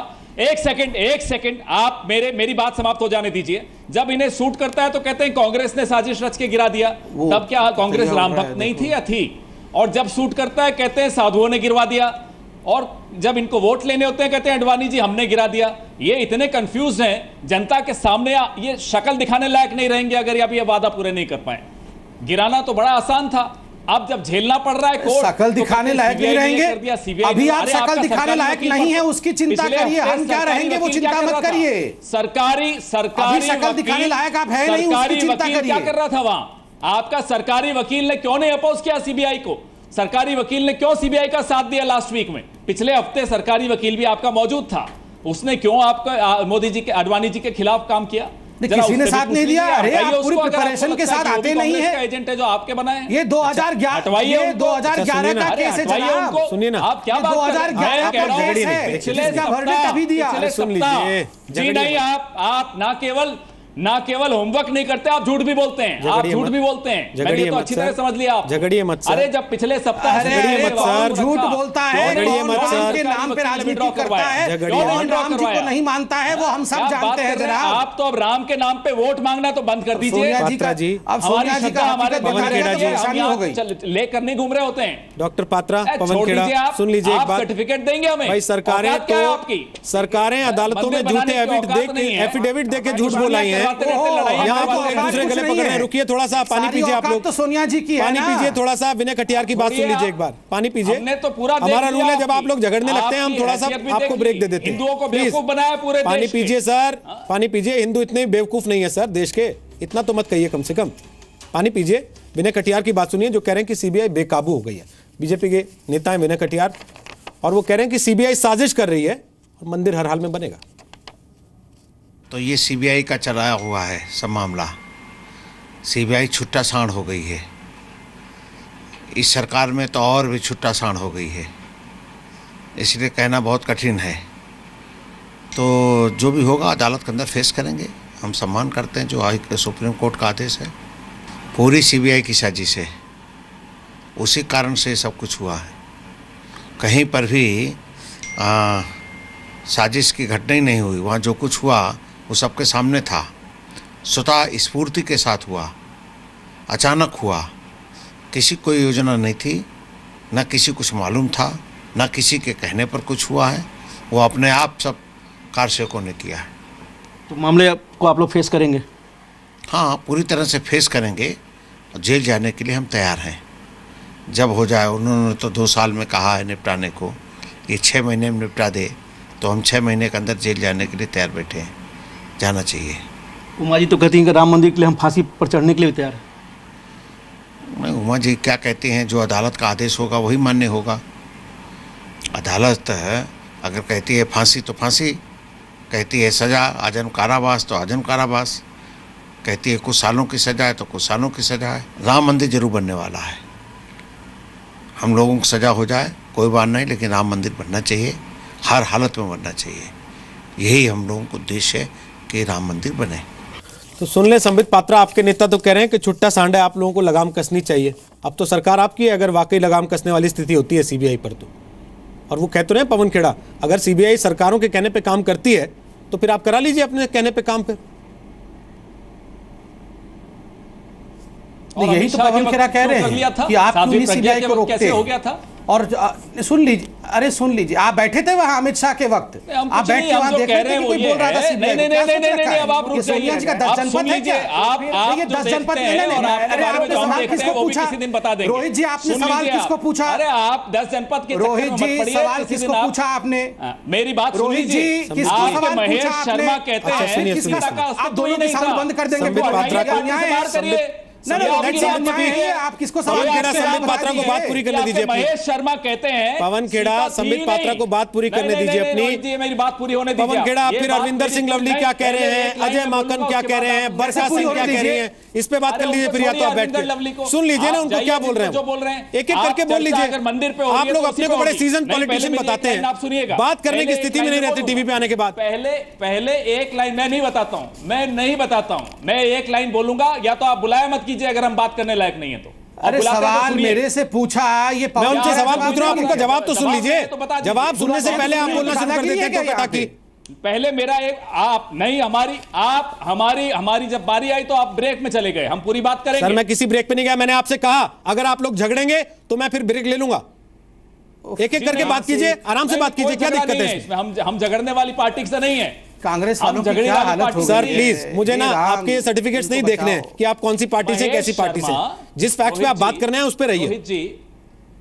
एक सेकंड, आप मेरी बात समाप्त हो जाने दीजिए। जब इन्हें सूट करता है तो कहते हैं कांग्रेस ने साजिश रच के गिरा दिया। तब क्या कांग्रेस राम भक्त नहीं थी या थी? और जब सूट करता है कहते हैं साधुओं ने गिरवा दिया, और जब इनको वोट लेने होते हैं कहते हैं अडवाणी जी हमने गिरा दिया। ये इतने कंफ्यूज हैं, जनता के सामने ये शक्ल दिखाने लायक नहीं रहेंगे अगर आप ये वादा पूरे नहीं कर पाए। गिराना तो बड़ा आसान था, अब जब झेलना पड़ रहा है कोर्ट, शक्ल दिखाने लायक नहीं रहेंगे। अभी आप शक्ल दिखाने लायक नहीं है, उसकी चिंता करिए। हम क्या रहेंगे वो चिंता मत करिए। सरकारी शक्ल दिखाने लायक आप है नहीं, उसकी चिंता करिए। क्या कर रहा था वहां? आपका सरकारी वकील ने क्यों नहीं अपोज किया सीबीआई को? सरकारी वकील ने क्यों सीबीआई का साथ दिया लास्ट वीक में? पिछले हफ्ते सरकारी वकील भी आपका मौजूद था, उसने क्यों आपका मोदी जी के अडवाणी जी के खिलाफ काम किया? किसी ने साथ नहीं दिया। अरे आप पूरी प्रिपरेशन के साथ आते नहीं है। एजेंट है जो आपके बनाए। ये 2011 का केस है जनाब। सुनिए ना, आप क्या 2011 का केस है, इसका वर्डिक्ट अभी दिया। सुन लीजिए जी नहीं, आप ना केवल होमवर्क नहीं करते, आप झूठ भी बोलते हैं। आप झूठ भी बोलते हैं, मैंने तो अच्छी तरह समझ लिया आप। झगड़िए मत सर। अरे जब पिछले सप्ताह झूठ बोलता है, के नाम पे राजनीति करता है, कौन राम जी को नहीं मानता है वो हम सब जानते हैं जनाब। आप तो अब राम के नाम पे वोट मांगना तो बंद कर दीजिए। अब सोनिया जी का हमारे परेशानी हो गई, लेकर नहीं घूम रहे होते हैं। डॉक्टर पात्रा, पवन खेड़ा, सुन लीजिए एक बात। सर्टिफिकेट देंगे हमें भाई। सरकारें अदालतों में झूठे एफिडेविट देके झूठ बोलाई है। यहाँ तो एक दूसरे गले पकड़ रहे हैं। रुकिए थोड़ा सा, पानी पीजिए आप लोग। तो सोनिया जी की पानी पीजिए थोड़ा सा। विनय कटियार की बात सुन लीजिए एक बार, पानी पीजिए। तो पूरा हमारा रूल है, जब आप लोग झगड़ने लगते हैं हम थोड़ा सा आपको ब्रेक दे देते हैं। हिंदुओं को बेवकूफ बनाया पूरे। पानी पीजिए सर, पानी पीजिए। हिंदू इतने बेवकूफ नहीं है सर देश के, इतना तो मत कहिए कम से कम। पानी पीजिए। विनय कटियार की बात सुनिए जो कह रहे हैं कि सीबीआई बेकाबू हो गई है। बीजेपी के नेता है विनय कटियार, और वो कह रहे हैं कि सीबीआई साजिश कर रही है और मंदिर हर हाल में बनेगा। तो ये सीबीआई का चलाया हुआ है सब मामला। सीबीआई छुट्टा सांड हो गई है। इस सरकार में तो और भी छुट्टा सांड हो गई है, इसलिए कहना बहुत कठिन है। तो जो भी होगा अदालत के अंदर फेस करेंगे। हम सम्मान करते हैं जो सुप्रीम कोर्ट का आदेश है। पूरी सीबीआई की साजिश है, उसी कारण से सब कुछ हुआ है। कहीं पर भी साजिश की घटना ही नहीं हुई। वहाँ जो कुछ हुआ वो सबके सामने था, स्वतः स्फूर्ति के साथ हुआ, अचानक हुआ। किसी कोई योजना नहीं थी, ना किसी कुछ मालूम था, ना किसी के कहने पर कुछ हुआ है। वो अपने आप सब कार्यसेवकों ने किया है। तो मामले को आप लोग फेस करेंगे? हाँ, पूरी तरह से फेस करेंगे। जेल जाने के लिए हम तैयार हैं जब हो जाए। उन्होंने तो 2 साल में कहा है निपटाने को, ये 6 महीने में निपटा दे, तो हम 6 महीने के अंदर जेल जाने के लिए तैयार बैठे हैं। जाना चाहिए। उमा जी तो कहती हैं कि राम मंदिर के लिए हम फांसी पर चढ़ने के लिए तैयार हैं। उमा जी क्या कहती हैं, जो अदालत का आदेश होगा वही मान्य होगा। अदालत अगर कहती है फांसी तो फांसी, कहती है सज़ा आजन्म कारावास तो आजन्म कारावास, कहती है कुछ सालों की सज़ा है तो कुछ सालों की सज़ा है। राम मंदिर जरूर बनने वाला है। हम लोगों को सज़ा हो जाए कोई बात नहीं, लेकिन राम मंदिर बनना चाहिए। हर हालत में बनना चाहिए। यही हम लोगों को उद्देश्य है कि राम मंदिर बने। तो सुन ले संबित पात्रा, आपके नेता तो कह रहे हैं कि छुट्टा सांडा आप लोगों को लगाम कसनी चाहिए। अब तो सरकार आपकी है, अगर वाकई लगाम कसने वाली स्थिति होती है सीबीआई पर तो। और वो कहते रहे पवन खेड़ा, अगर सीबीआई सरकारों के कहने पे काम करती है तो फिर आप करा लीजिए अपने कहने पे काम। फिर यही तो पवन खेड़ा कह रहे हैं कि आप क्यों सीबीआई को रोकते हो गया था। और सुन लीजिए, अरे सुन लीजिए, आप बैठे थे वहां अमित शाह के वक्त, आप बैठ के वहां देख रहे थे कि कोई बोल रहा था सीबीआई को। नहीं, अब आप रुक जाइए। सोनिया जी का 10 जनपद है क्या? आप ये 10 जनपद नहीं। अरे आपने सवाल किसको पूछा? रोहित जी आपने सवाल किसको पूछा? अरे आप 10 जनपद के रोहित जी सवाल किसको पूछा आपने? मेरी बात रोहित जी किसको सवाल पूछा आपने? कहते हैं आप दोनों के सवाल बंद कर देंगे। आप किसको सवाल कह रहे हैं? संबित पात्रा को बात पूरी करने दीजिए। महेश शर्मा कहते हैं पवन खेड़ा, संबित पात्रा को बात पूरी करने दीजिए अपनी। मेरी बात पूरी होने दीजिए। पवन खेड़ा, फिर अरविंदर सिंह लवली क्या कह रहे हैं, अजय माकन क्या कह रहे हैं, बरसा सिंह क्या कह रही हैं, इस पे बात कर लीजिए। फिर या तो आप बैठ के सुन लीजिए ना उनको क्या बोल रहे हैं, जो बोल रहे हैं एक एक करके बोल लीजिए। अगर मंदिर पे आप लोग अपने को बड़े सीजन पॉलिटिशियन बताते हैं, आप सुनिएगा, बात करने की स्थिति में नहीं रहते टीवी पे आने के बाद। पहले एक लाइन मैं नहीं बताता हूं, मैं नहीं बताता हूं, मैं एक लाइन बोलूंगा, या तो आप बुलाया मत कीजिए अगर हम बात करने लायक नहीं है तो। अरे सवाल मेरे से पूछा, ये मैं उनसे सवाल पूछ रहा हूं, आप उनका जवाब तो सुन लीजिए। जवाब सुनने से पहले आप बोलना शुरू कर देते तो ताकि पहले मेरा एक आप नहीं हमारी जब बारी आई तो आप ब्रेक में चले गए। हम पूरी बात करेंगे। सर मैं किसी ब्रेक पे नहीं गया, मैंने आपसे कहा अगर आप लोग झगड़ेंगे तो मैं फिर ब्रेक ले लूंगा। एक एक करके बात कीजिए, आराम से बात कीजिए, क्या दिक्कत है इसमें? हम झगड़ने वाली पार्टी से नहीं है। कांग्रेस वालों की क्या हालत हो गई? सर प्लीज मुझे ना आपके सर्टिफिकेट्स नहीं देखने हैं कि आप कौन सी पार्टी से कैसी पार्टी से। जिस फैक्ट पे आप बात करने हैं उस पे रहिए।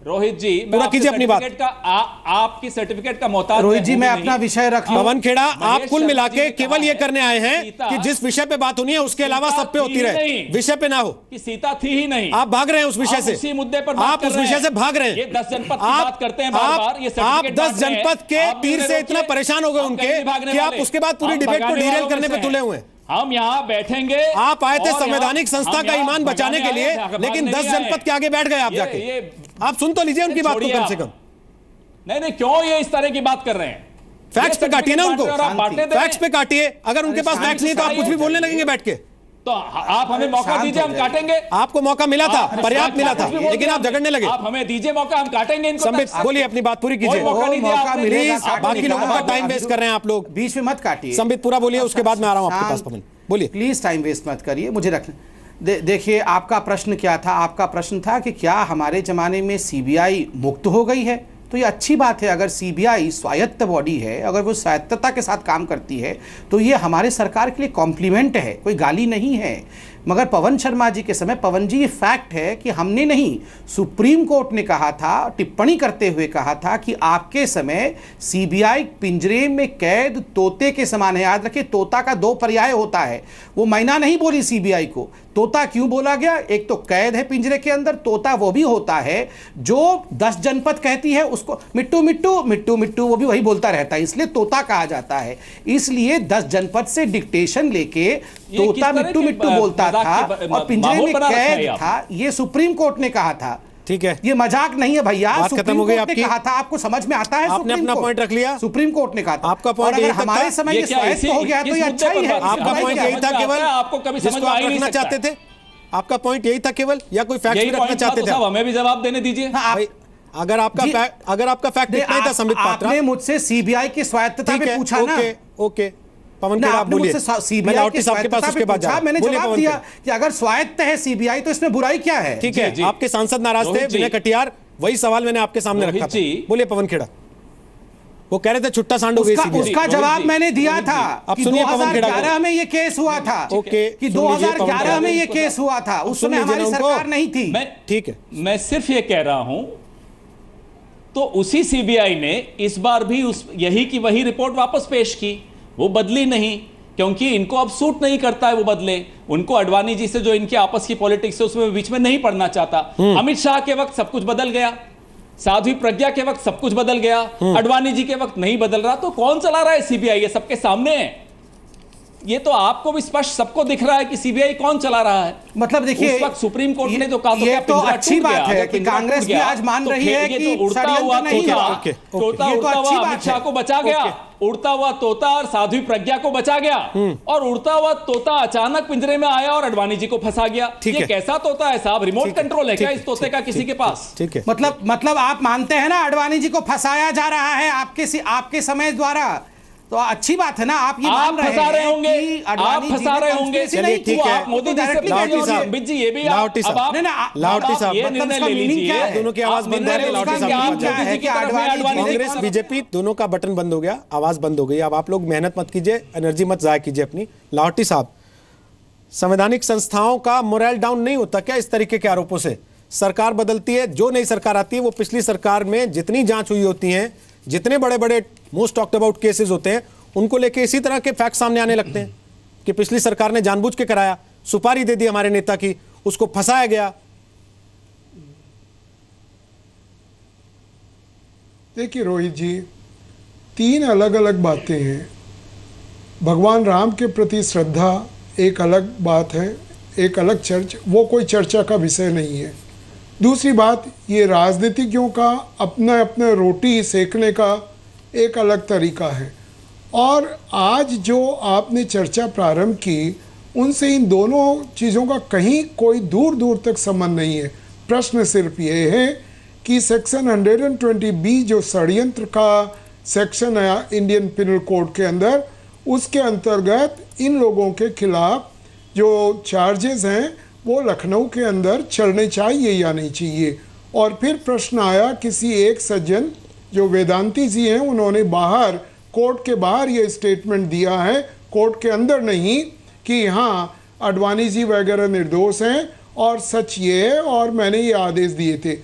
रोहित जी पूरा कीजिए अपनी बात। आपकी सर्टिफिकेट का मोहताज रोहित जी मैं अपना विषय रख लूं। पवन खेड़ा, आप कुल मिला के केवल ये करने आए हैं कि जिस विषय पे बात होनी है उसके अलावा सब पे होती रहे, विषय पे ना हो। कि सीता थी ही नहीं, आप भाग रहे हैं उस विषय से, उसी मुद्दे पर आप उस विषय से भाग रहे हैं। ये 10 जनपद की बात करते हैं बार-बार, ये आप 10 जनपद के तीर से इतना परेशान हो गए उनके कि आप उसके बाद पूरी डिबेट को डिरेल करने पे तुले हुए हैं। हम यहाँ बैठेंगे। आप आए थे संवैधानिक संस्था का ईमान बचाने के लिए, लेकिन 10 जनपद के आगे बैठ गए आप जाके। आप सुन तो लीजिए उनकी बात को कम से कम। नहीं क्यों ये इस तरह की बात कर रहे हैं? फैक्ट्स पे काटिए ना उनको, फैक्ट्स पे काटिए। अगर उनके पास फैक्ट्स नहीं तो आप कुछ भी बोलने लगेंगे बैठ के। तो आप हमें मौका दीजिए, हम काटेंगे। आपको मौका मिला था, पर्याप्त मिला था, लेकिन आप झगड़ने लगे। आप हमें दीजिए मौका, हम काटेंगे इनको। संबित बोलिए, अपनी बात पूरी कीजिए। मौका मिलेगा, बाकी लोगों का टाइम वेस्ट कर रहे हैं आप लोग, बीच में मत काटिए। संबित पूरा बोलिए, उसके बाद मैं आ रहा हूं आपके पास। पवन बोलिए प्लीज, टाइम वेस्ट मत करिए, मुझे रखने देखिए। आपका प्रश्न क्या था? आपका प्रश्न था कि क्या हमारे जमाने में सीबीआई मुक्त हो गई है? तो ये अच्छी बात है। अगर सीबीआई स्वायत्त बॉडी है, अगर वो स्वायत्तता के साथ काम करती है तो ये हमारे सरकार के लिए कॉम्प्लीमेंट है, कोई गाली नहीं है। मगर पवन शर्मा जी के समय, पवन जी ये फैक्ट है कि हमने नहीं, सुप्रीम कोर्ट ने कहा था, टिप्पणी करते हुए कहा था कि आपके समय सीबीआई पिंजरे में कैद तोते के समान है। याद रखिए, तोता का 2 पर्याय होता है। वो मैना नहीं बोली सीबीआई को, तोता क्यों बोला गया? एक तो कैद है पिंजरे के अंदर, तोता वो भी होता है जो 10 जनपद कहती है उसको मिट्टू मिट्टू मिट्टू मिट्टू, वो भी वही बोलता रहता है, इसलिए तोता कहा जाता है। इसलिए 10 जनपद से डिक्टेशन लेके तोता मिट्टू मिट्टू बोलता था और पिंजरे में कैद था। ये सुप्रीम कोर्ट ने कहा था। ठीक है, ये मजाक नहीं है भैया। सुप्रीम कोर्ट ने कहा था, आपको समझ में आता है? आपने अपना पॉइंट रख लिया, सुप्रीम कोर्ट ने कहा था। आपका पॉइंट अगर हमारे समय ये स्वायत्त हो गया तो ये अच्छा ही है। आपका पॉइंट यही था केवल, आपको कभी समझ में नहीं रखना चाहते थे? आपका पॉइंट यही था केवल, या कोई फैक्ट भी रखना चाहते थे? हमें भी जवाब देने दीजिए। अगर आपका फैक्ट नहीं था संबित पात्रा, आपने मुझसे सीबीआई की स्वायत्तता पे पूछा ना। ओके पवन खेड़ा, आप बोलिए। सीबीआई की स्वायत्तता पे पूछा, मैंने जवाब दिया कि अगर स्वायत्त है सीबीआई तो इसमें बुराई क्या है? ठीक है, आपके सांसद नाराज थे, विनय कटियार, वही सवाल मैंने आपके सामने रखा था। बोलिए पवन खेड़ा। वो कह रहे थे छुट्टा सांड हो गई सीबीआई। उसका जवाब मैंने दिया था। अब सुनिए पवन खेड़ा, 2011 में ये केस हुआ था। ओके, कि 2011 में ये केस हुआ था, उस समय हमारी सरकार नहीं थी। ठीक है, मैं सिर्फ ये कह रहा हूं, तो उसी सीबीआई ने इस बार भी यही की वही रिपोर्ट वापस पेश की, वो बदली नहीं, क्योंकि इनको अब सूट नहीं करता है वो बदले। उनको अडवाणी जी से जो इनकी आपस की पॉलिटिक्स है उसमें बीच में नहीं पड़ना चाहता। अमित शाह के वक्त सब कुछ बदल गया, साध्वी प्रज्ञा के वक्त सब कुछ बदल गया, अडवाणी जी के वक्त नहीं बदल रहा, तो कौन चला रहा है सीबीआई? ये सबके सामने है। ये तो आपको भी स्पष्ट सबको दिख रहा है कि सीबीआई कौन चला रहा है। मतलब देखिए, उस वक्त सुप्रीम कोर्ट ने तो कहा ये तो अच्छी बात है कि कांग्रेस भी आज मान रही है कि उड़ता हुआ अमित शाह को बचा गया, उड़ता हुआ तोता और साध्वी प्रज्ञा को बचा गया, और उड़ता हुआ तोता अचानक पिंजरे में आया और अडवाणी जी को फंसा गया। ये कैसा तोता है साहब? रिमोट कंट्रोल है क्या इस तोते का किसी के पास? ठीक है, मतलब आप मानते हैं ना आडवाणी जी को फंसाया जा रहा है आपके समय द्वारा, तो अच्छी बात है ना। आप ये मान रहे होंगे, आप फंसा रहे होंगे। चलिए ठीक है, आप मोदी जी से लाहौटी जी ये भी लाहौटी साहब ये निर्णय ले लीजिए। दोनों की आवाज बंद है। लाहौटी साहब, कांग्रेस बीजेपी दोनों का बटन बंद हो गया, आवाज बंद हो गई। अब आप लोग मेहनत मत कीजिए, एनर्जी मत जाया कीजिए अपनी। लाहौटी साहब, संवैधानिक संस्थाओं का मोरल डाउन नहीं होता क्या इस तरीके के आरोपों से? सरकार बदलती है, जो नई सरकार आती है वो पिछली सरकार में जितनी जांच हुई होती है, जितने बड़े बड़े मोस्ट टॉक्ड अबाउट केसेस होते हैं, उनको लेके इसी तरह के फैक्ट सामने आने लगते हैं कि पिछली सरकार ने जानबूझ के कराया, सुपारी दे दी हमारे नेता की, उसको फंसाया गया। देखिए रोहित जी, 3 अलग अलग बातें हैं। भगवान राम के प्रति श्रद्धा एक अलग बात है, एक अलग वो कोई चर्चा का विषय नहीं है। दूसरी बात, ये राजनीतिज्ञों का अपना अपना रोटी सेकने का एक अलग तरीका है। और आज जो आपने चर्चा प्रारंभ की, उनसे इन दोनों चीज़ों का कहीं कोई दूर दूर तक संबंध नहीं है। प्रश्न सिर्फ ये है कि सेक्शन 120B जो षड्यंत्र का सेक्शन है इंडियन पिनल कोड के अंदर, उसके अंतर्गत इन लोगों के खिलाफ जो चार्जेस हैं वो लखनऊ के अंदर चलने चाहिए या नहीं चाहिए। और फिर प्रश्न आया, किसी एक सज्जन जो वेदांती जी हैं, उन्होंने बाहर कोर्ट के बाहर ये स्टेटमेंट दिया है, कोर्ट के अंदर नहीं, कि हाँ आडवाणी जी वगैरह निर्दोष हैं और सच ये है और मैंने ये आदेश दिए थे।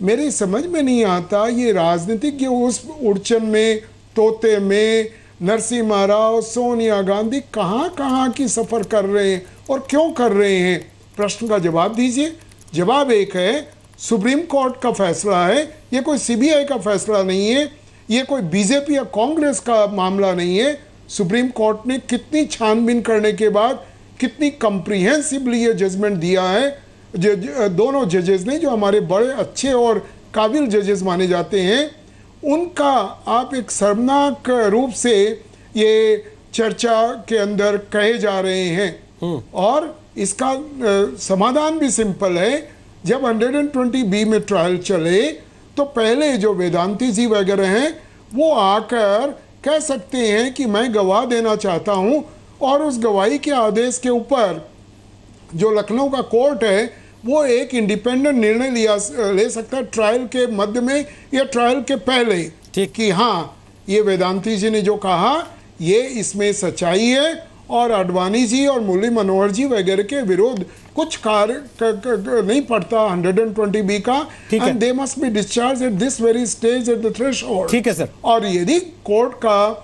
मेरी समझ में नहीं आता, ये राजनीतिक उस उड़चन में, तोते में, नरसिम्हा राव, सोनिया गांधी कहाँ कहाँ की सफ़र कर रहे हैं और क्यों कर रहे हैं? प्रश्न का जवाब दीजिए। जवाब एक है, सुप्रीम कोर्ट का फैसला है, ये कोई सीबीआई का फैसला नहीं है, ये कोई बीजेपी या कांग्रेस का मामला नहीं है। सुप्रीम कोर्ट ने कितनी छानबीन करने के बाद कितनी कम्प्रिहेंसिवली ये जजमेंट दिया है। दोनों जजेस ने, जो हमारे बड़े अच्छे और काबिल जजेस माने जाते हैं, उनका आप एक शर्मनाक रूप से ये चर्चा के अंदर कहे जा रहे हैं। और इसका समाधान भी सिंपल है। जब 120B में ट्रायल चले तो पहले जो वेदांती जी वगैरह हैं वो आकर कह सकते हैं कि मैं गवाह देना चाहता हूं, और उस गवाही के आदेश के ऊपर जो लखनऊ का कोर्ट है वो एक इंडिपेंडेंट निर्णय ले सकता है ट्रायल के मध्य में या ट्रायल के पहले, ठीक, कि हाँ ये वेदांती जी ने जो कहा ये इसमें सच्चाई है और आडवाणी जी और मुरली मनोहर जी वगैरह के विरोध कुछ कार्य नहीं पड़ता 120B का, and they must be discharge at this very stage at the threshold. ठीक है सर। और यदि कोर्ट का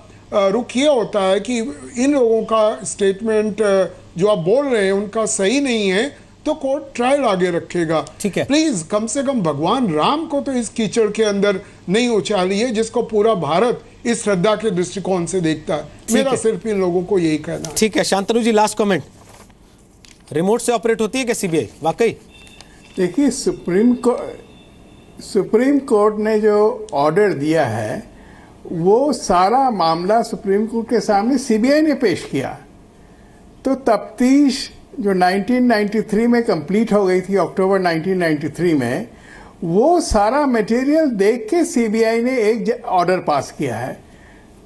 रुख ये होता है कि इन लोगों का स्टेटमेंट जो आप बोल रहे हैं उनका सही नहीं है, तो कोर्ट ट्रायल आगे रखेगा। ठीक है, प्लीज कम से कम भगवान राम को तो इस कीचड़ के अंदर नहीं उछालिए जिसको पूरा भारत इस श्रद्धा के दृष्टिकोण से देखता है। मेरा सिर्फ इन लोगों को यही कहना है। ठीक है, शांतनु जी लास्ट कमेंट। रिमोट से ऑपरेट होती है क्या सीबीआई? वाकई देखिए, सुप्रीम कोर्ट ने जो ऑर्डर दिया है वो सारा मामला सुप्रीम कोर्ट के सामने सीबीआई ने पेश किया। तो तफ्तीश जो 1993 में कंप्लीट हो गई थी, अक्टूबर 1993 में, वो सारा मटेरियल देख के सीबीआई ने एक ऑर्डर पास किया है।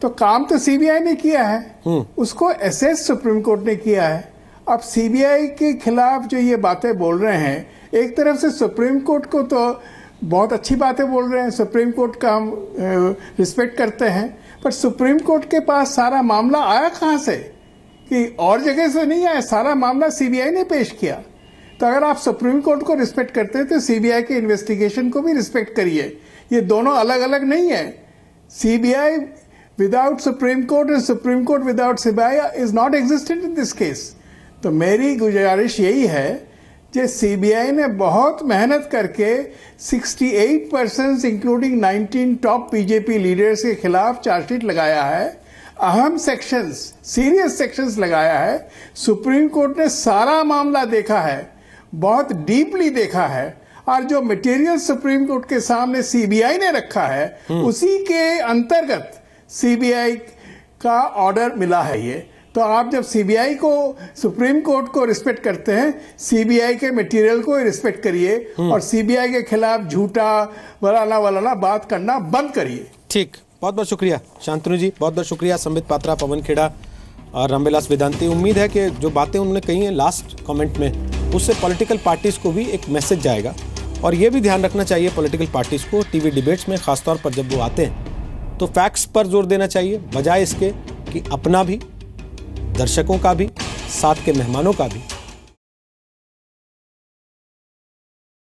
तो काम तो सीबीआई ने किया है, उसको एसेस सुप्रीम कोर्ट ने किया है। अब सीबीआई के खिलाफ जो ये बातें बोल रहे हैं, एक तरफ से सुप्रीम कोर्ट को तो बहुत अच्छी बातें बोल रहे हैं, सुप्रीम कोर्ट का हम रिस्पेक्ट करते हैं, पर सुप्रीम कोर्ट के पास सारा मामला आया कहाँ से? कि और जगह से नहीं आया, सारा मामला सीबीआई ने पेश किया। तो अगर आप सुप्रीम कोर्ट को रिस्पेक्ट करते हैं तो सीबीआई के इन्वेस्टिगेशन को भी रिस्पेक्ट करिए। ये दोनों अलग अलग नहीं है। सीबीआई विदाउट सुप्रीम कोर्ट और supreme court without CBI is not existent in this case. तो मेरी गुजारिश यही है कि सीबीआई ने बहुत मेहनत करके 68 persons including 19 top BJP leaders के खिलाफ चार्जशीट लगाया है। अहम सेक्शंस, सीरियस सेक्शंस लगाया है। सुप्रीम कोर्ट ने सारा मामला देखा है, बहुत डीपली देखा है, और जो मटेरियल सुप्रीम कोर्ट के सामने सीबीआई ने रखा है उसी के अंतर्गत सीबीआई का ऑर्डर मिला है ये। तो आप जब सीबीआई को, सुप्रीम कोर्ट को रिस्पेक्ट करते हैं, सीबीआई के मटेरियल को रिस्पेक्ट करिए और सीबीआई के खिलाफ झूठा वलाना बात करना बंद करिए। ठीक, बहुत बहुत शुक्रिया शांतनु जी, बहुत बहुत शुक्रिया संबित पात्रा, पवन खेड़ा और रामविलास वेदांती। उम्मीद है कि जो बातें उन्होंने कही हैं लास्ट कमेंट में, उससे पॉलिटिकल पार्टीज को भी एक मैसेज जाएगा। और ये भी ध्यान रखना चाहिए पॉलिटिकल पार्टीज को टीवी डिबेट्स में, खासतौर पर जब वो आते हैं, तो फैक्ट्स पर जोर देना चाहिए, बजाय इसके कि अपना भी, दर्शकों का भी, साथ के मेहमानों का भी